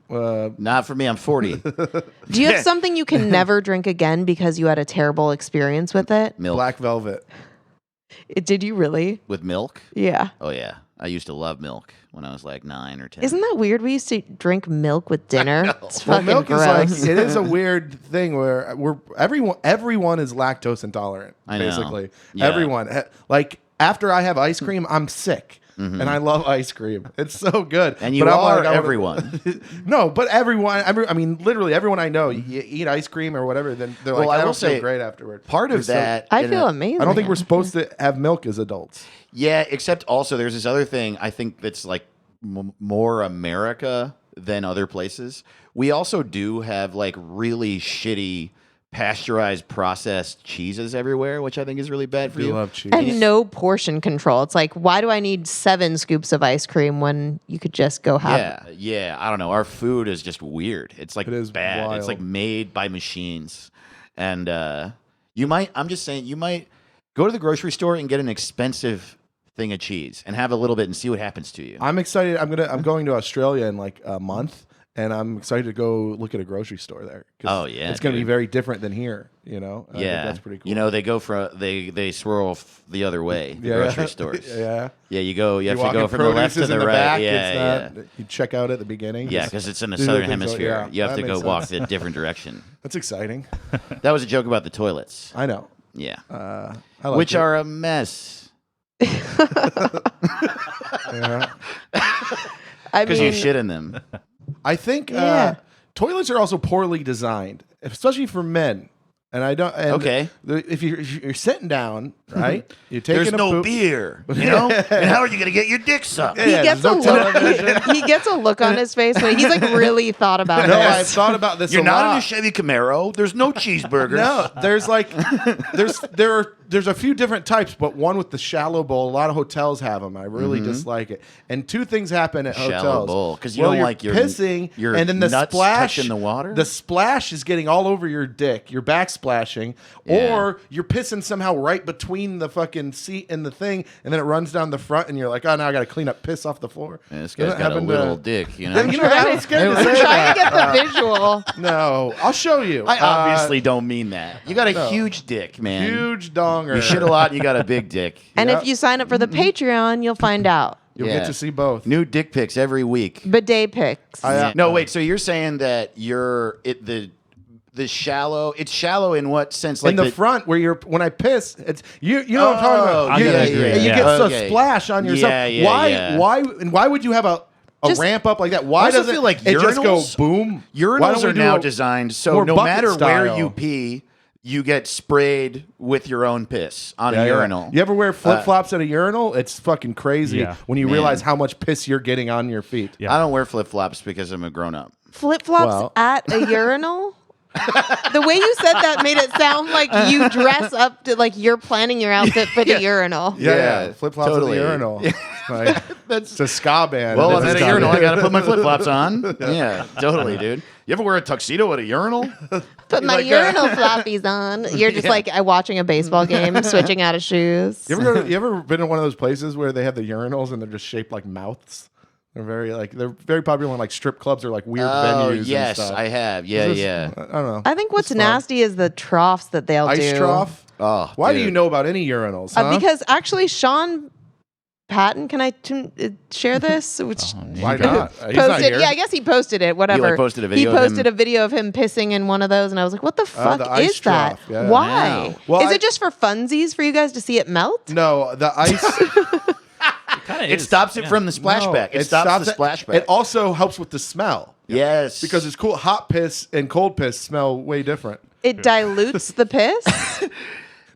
S1: Not for me. I'm 40.
S3: Do you have something you can never drink again because you had a terrible experience with it?
S1: Milk.
S2: Black Velvet.
S3: Did you really?
S1: With milk?
S3: Yeah.
S1: Oh, yeah. I used to love milk when I was like 9 or 10.
S3: Isn't that weird? We used to drink milk with dinner. It's
S2: Well,
S3: fucking
S2: milk
S3: gross.
S2: is like it is a weird thing where everyone is lactose intolerant.
S1: I know.
S2: Basically,
S1: Yeah.
S2: everyone. Like after I have ice cream, I'm sick. And I love ice cream. It's so good.
S1: And you
S2: But I'm
S1: are
S2: like,
S1: everyone.
S2: No, but everyone. I mean, literally everyone I know. You eat ice cream or whatever, then they're
S1: Well,
S2: like,
S1: I
S2: I
S1: will
S2: don't feel
S1: say,
S2: great afterward.
S1: Part of
S2: It's so-
S1: that.
S3: I
S1: in
S3: feel
S1: a-
S3: amazing.
S2: I don't think we're supposed to have milk as adults.
S1: Yeah, except also there's this other thing I think that's like more America than other places. We also do have like really shitty pasteurized processed cheeses everywhere, which I think is really bad for
S2: We
S1: you.
S2: love cheese.
S3: And no portion control. It's like, why do I need 7 scoops of ice cream when you could just go have
S1: Yeah. I don't know. Our food is just weird. It's like
S2: It is
S1: bad.
S2: wild.
S1: It's like made by machines. And I'm just saying, you might go to the grocery store and get an expensive thing of cheese and have a little bit and see what happens to you.
S2: I'm excited. I'm going to Australia in like a month, and I'm excited to go look at a grocery store there. 'Cause
S1: Oh, yeah,
S2: it's going to be
S1: dude.
S2: very different than here. You know, I think
S1: Yeah,
S2: that's pretty cool.
S1: You know, they go for they swirl the other way. The
S2: Yeah.
S1: grocery stores.
S2: Yeah,
S1: Yeah, you go. You have to
S2: walk
S1: go
S2: in,
S1: from the left to
S2: produce is
S1: the
S2: in the
S1: right.
S2: back.
S1: Yeah,
S2: It's not, you check out at the beginning.
S1: yeah, because it's in the
S2: Do
S1: southern
S2: things like-
S1: hemisphere.
S2: yeah,
S1: You have
S2: that
S1: to go
S2: makes
S1: walk
S2: sense.
S1: the different direction.
S2: That's exciting.
S1: That was a joke about the toilets.
S2: I know.
S1: Yeah,
S2: I like
S1: which
S2: it.
S1: are a mess
S2: Yeah.
S3: I
S1: because you
S3: mean,
S1: shit in them.
S2: I think
S3: Yeah.
S2: toilets are also poorly designed, especially for men. And I don't. And
S1: Okay.
S2: If you're sitting down, right? You're taking
S1: There's
S2: a
S1: no
S2: poop.
S1: beer, you know. And how are you gonna get your dick sucked?
S3: he
S2: Yeah,
S3: gets a
S2: there's no
S3: look.
S2: television.
S3: He gets a look on his face when he's like really thought about
S2: No, I've
S3: this.
S2: thought about this
S1: You're
S2: a
S1: not
S2: lot.
S1: in a Chevy Camaro. There's no cheeseburgers.
S2: No, there's like there's a few different types, but one with the shallow bowl. A lot of hotels have them. I really dislike it. And two things happen at
S1: Shallow
S2: hotels.
S1: bowl, 'cause you
S2: Well,
S1: don't
S2: you're
S1: like your-
S2: pissing,
S1: your
S2: and then the
S1: nuts
S2: splash
S1: touching the water?
S2: The splash is getting all over your dick. You're backsplashing,
S1: Yeah.
S2: or you're pissing somehow right between the fucking seat and the thing, and then it runs down the front, and you're like, oh, now I got to clean up piss off the floor.
S1: Yeah, this
S2: Doesn't
S1: guy's got a
S2: happen
S1: little
S2: to-
S1: dick, you know.
S2: You know, I was scared to say
S3: Trying
S2: that.
S3: to get the visual.
S2: No, I'll show you.
S1: I obviously don't mean that. You got a
S2: no.
S1: huge dick, man.
S2: huge donger.
S1: You shit a lot. You got a big dick.
S3: And
S2: Yeah.
S3: if you sign up for the Patreon, you'll find out.
S2: You'll
S1: Yeah.
S2: get to see both.
S1: New dick pics every week.
S3: Bidet pics.
S1: No, wait. So you're saying that the shallow? It's shallow in what sense? Like
S2: in the front where when I piss, it's you know what I'm talking
S1: Oh,
S2: about.
S1: yeah,
S2: You-
S1: yeah,
S2: you
S1: yeah.
S2: get
S1: Okay.
S2: so splash on yourself.
S1: Yeah, yeah,
S2: why
S1: yeah.
S2: why would you have a
S3: Just-
S2: ramp up like that? Why
S1: also
S2: doesn't
S1: feel like
S2: it just go
S1: urinals-
S2: boom? Why
S1: Urinals
S2: don't we
S1: are
S2: do
S1: now
S2: a-
S1: designed so
S2: more
S1: no
S2: bucket
S1: matter where
S2: style?
S1: you pee, you get sprayed with your own piss on a urinal.
S2: You ever wear flip flops at a urinal? It's fucking crazy when you
S1: Man.
S2: realize how much piss you're getting on your feet.
S4: Yeah.
S1: I don't wear flip flops because I'm a grown up.
S3: Flip flops
S2: Well.
S3: at a urinal? The way you said that made it sound like you dress up to like you're planning your outfit for the urinal.
S2: Yeah. Flip flops
S1: totally.
S2: at the urinal. Like, it's a ska band.
S1: Well,
S2: It's
S1: I'm
S2: a
S1: at a
S2: ska
S1: urinal. I
S2: band.
S1: got to put my flip flops on. Yeah, totally, dude. You ever wear a tuxedo at a urinal?
S3: Put my urinal floppies on. You're just like watching a baseball game, switching out of shoes.
S2: You ever been in one of those places where they have the urinals and they're just shaped like mouths? They're very popular in like strip clubs or like weird venues.
S1: Yes,
S2: and stuff.
S1: I have. Yeah,
S2: It's just-
S1: yeah.
S2: I don't know.
S3: I think what's
S2: It's fun.
S3: nasty is the troughs that they'll
S2: Ice
S3: do.
S2: trough.
S1: Oh,
S2: Why do
S1: dude.
S2: you know about any urinals? Huh?
S3: Because actually, Sean Patton, can I share this? Which
S2: Why not? He's not
S3: posted,
S2: here.
S3: yeah, I guess he posted it. Whatever.
S1: posted a video
S3: He
S1: of
S3: posted
S1: him-
S3: a video of him pissing in one of those, and I was like, "What the fuck
S2: the ice
S3: is that?
S2: trough, yeah.
S3: Why?
S1: Wow.
S2: Well,
S3: is it just for funsies for you guys to see it melt?"
S2: No, the ice.
S1: It stops it from the splashback.
S2: No,
S1: it stops the splashback.
S2: It also helps with the smell.
S1: Yes,
S2: Because it's cool. Hot piss and cold piss smell way different.
S3: It dilutes the piss.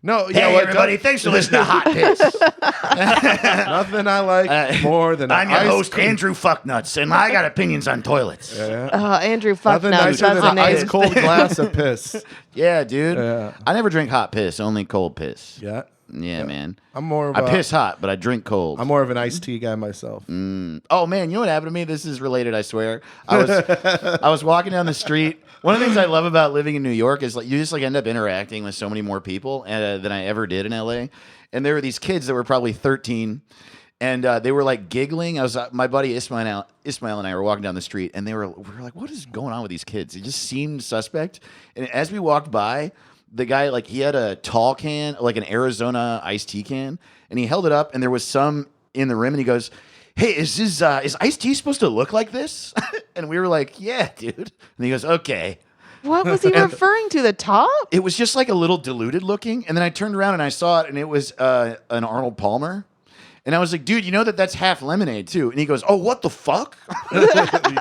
S2: No, you
S1: Hey,
S2: know what?
S1: everybody, thanks for listening to Hot Piss.
S2: Nothing I like more than
S1: I'm your
S2: ice
S1: host,
S2: cream.
S1: Andrew Fucknuts, and I got opinions on toilets.
S3: Andrew
S2: Nothing
S3: Fucknuts.
S2: nicer
S3: That's
S2: than
S3: the
S2: an
S3: name.
S2: ice cold glass of piss.
S1: Yeah, dude.
S2: Yeah.
S1: I never drink hot piss, only cold piss.
S2: Yeah,
S1: Yeah, man.
S2: I'm more of
S1: I piss hot, but I drink cold.
S2: I'm more of an iced tea guy myself.
S1: Oh man, you know what happened to me? This is related, I swear. I was walking down the street. One of the things I love about living in New York is like you just like end up interacting with so many more people than I ever did in LA. And there were these kids that were probably 13, and they were like giggling. My buddy Ismail and I were walking down the street, and we were like, "What is going on with these kids?" It just seemed suspect. And as we walked by, the guy like he had a tall can, like an Arizona iced tea can, and he held it up, and there was some in the rim, and he goes, "Hey, is iced tea supposed to look like this?" And we were like, "Yeah, dude." And he goes, "Okay."
S3: What was he referring to? The top?
S1: It was just like a little diluted looking, and then I turned around and I saw it, and it was an Arnold Palmer. And I was like, "Dude, you know that's half lemonade too." And he goes, "Oh, what the fuck?"
S2: You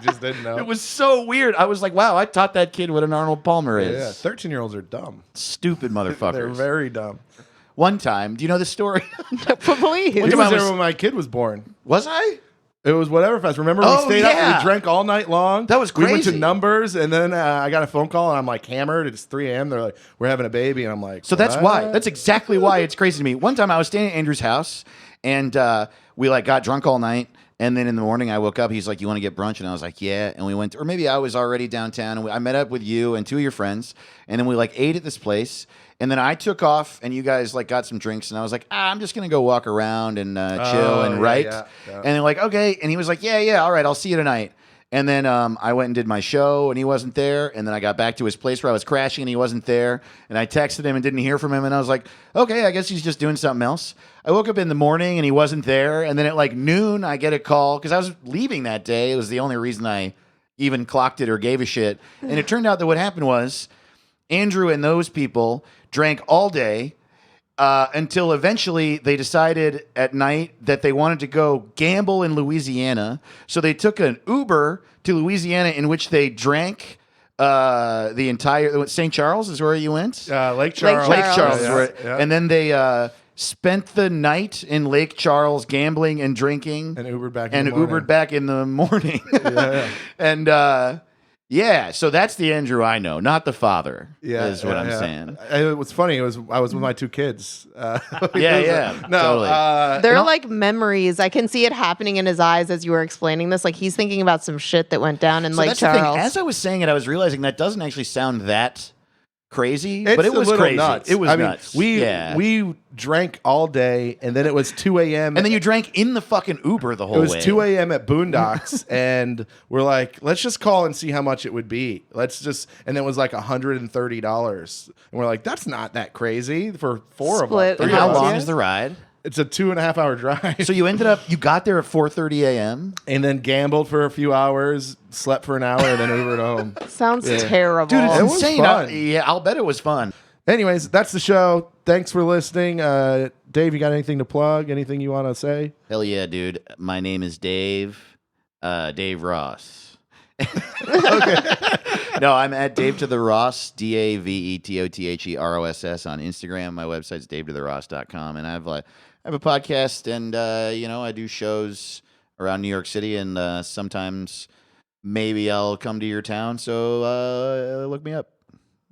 S2: just didn't know.
S1: It was so weird. I was like, "Wow, I taught that kid what an Arnold Palmer is."
S2: Yeah, 13-year-olds are dumb.
S1: Stupid motherfuckers.
S2: They're very dumb.
S1: One time, do you know the story?
S3: Please.
S2: He
S1: time
S2: was
S1: I
S2: there
S1: was-
S2: when my kid was born.
S1: Was I?
S2: It was whatever fest. Remember we
S1: Oh,
S2: stayed up,
S1: yeah.
S2: we drank all night long.
S1: That was
S2: We went to
S1: crazy.
S2: Numbers, and then I got a phone call, and I'm like hammered. It's 3 a.m. They're like, "We're having a baby," and I'm like,
S1: So that's
S2: "What?"
S1: why. That's exactly why it's crazy to me. One time I was staying at Andrew's house, and we like got drunk all night. And then in the morning I woke up. He's like, "You want to get brunch?" And I was like, "Yeah." And we went, or maybe I was already downtown, and I met up with you and two of your friends, and then we like ate at this place. And then I took off, and you guys like got some drinks, and I was like, I'm just gonna go walk around and chill and
S2: yeah,
S1: write.
S2: yeah.
S1: And they're like, "Okay." And he was like, "Yeah, all right, I'll see you tonight." And then I went and did my show, and he wasn't there. And then I got back to his place where I was crashing, and he wasn't there. And I texted him and didn't hear from him. And I was like, "Okay, I guess he's just doing something else." I woke up in the morning, and he wasn't there. And then at like noon, I get a call because I was leaving that day. It was the only reason I even clocked it or gave a shit. And it turned out that what happened was Andrew and those people drank all day until eventually they decided at night that they wanted to go gamble in Louisiana. So they took an Uber to Louisiana in which they drank the entire St. Charles is where you went.
S2: Lake Charles.
S1: Lake Charles, is
S2: Yeah,
S1: where,
S2: yeah.
S1: and then they spent the night in Lake Charles gambling and drinking,
S2: And Ubered back.
S1: and
S2: in the morning.
S1: Ubered back in the morning.
S2: Yeah.
S1: And yeah, so that's the Andrew I know, not the father.
S2: Yeah,
S1: is what I'm
S2: yeah.
S1: saying.
S2: It was funny. I was with my two kids.
S1: Yeah,
S2: No,
S1: totally.
S3: There are like memories. I can see it happening in his eyes as you were explaining this. Like he's thinking about some shit that went down in
S1: So
S3: Lake
S1: that's the thing.
S3: Charles.
S1: As I was saying it, I was realizing that doesn't actually sound that crazy,
S2: it's
S1: but it
S2: a
S1: was
S2: little
S1: crazy.
S2: nuts.
S1: It was
S2: I mean,
S1: nuts.
S2: We drank all day, and then it was 2 a.m.
S1: and then you drank in the fucking Uber the whole
S2: It was
S1: way.
S2: 2 a.m. at Boondocks, and we're like, let's just call and see how much it would be. And it was like $130. And we're like, that's not that crazy for four
S3: Split
S2: of us.
S3: in
S2: Three
S1: How
S2: of us.
S1: long
S3: Yeah.
S1: is the ride?
S2: It's a 2.5 hour drive.
S1: So you got there at 4:30 a.m.
S2: and then gambled for a few hours, slept for an hour, and then Ubered home.
S3: Sounds terrible.
S1: Dude, it's
S2: It was
S1: insane.
S2: fun.
S1: Yeah, I'll bet it was fun.
S2: Anyways, that's the show. Thanks for listening. Dave, you got anything to plug? Anything you want to say?
S1: Hell yeah, dude. My name is Dave. Dave Ross. No, I'm at Dave to the Ross, DAVETOTHEROSS on Instagram. My website's davetotheross.com, and I have a podcast, and I do shows around New York City, and sometimes maybe I'll come to your town. So look me up.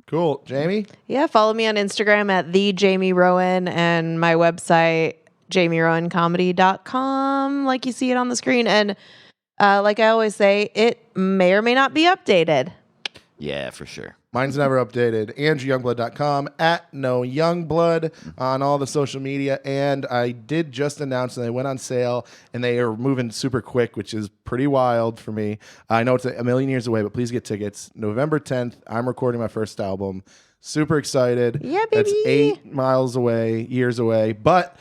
S2: Cool. Jamie?
S3: Yeah, follow me on Instagram at the Jamie Rowan and my website, jamierowancomedy.com, like you see it on the screen. And like I always say, it may or may not be updated.
S1: Yeah, for sure.
S2: Mine's never updated. AndrewYoungblood.com, at NoYoungblood on all the social media. And I did just announce that they went on sale and they are moving super quick, which is pretty wild for me. I know it's a million years away, but please get tickets. November 10th, I'm recording my first album. Super excited.
S3: Yeah, baby.
S2: That's 8 miles away, years away. But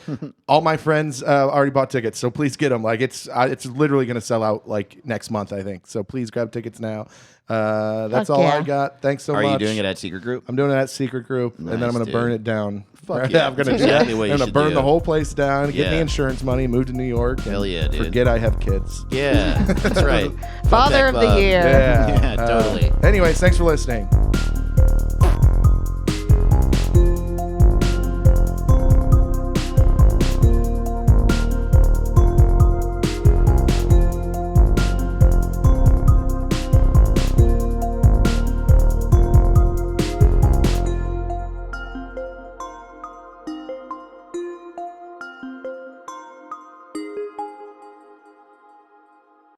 S2: all my friends already bought tickets, so please get them. Like it's literally going to sell out like next month, I think. So please grab tickets now. That's
S3: Fuck
S2: all
S3: yeah.
S2: I got. Thanks so much.
S1: Are you doing it at Secret Group?
S2: I'm doing it at Secret Group, and then I'm
S1: Nice,
S2: going to
S1: dude.
S2: burn it down.
S1: Fuck yeah.
S2: I'm going to
S1: That's exactly what you
S2: I'm going to
S1: should
S2: burn
S1: do.
S2: the whole place down, get
S1: Yeah.
S2: me insurance money, move to New York, and
S1: Hell yeah, dude.
S2: forget I have kids.
S1: Yeah, that's right. Fuck
S3: Father
S1: that
S3: of the
S1: club.
S3: year.
S1: Yeah, totally.
S2: Anyways, thanks for listening.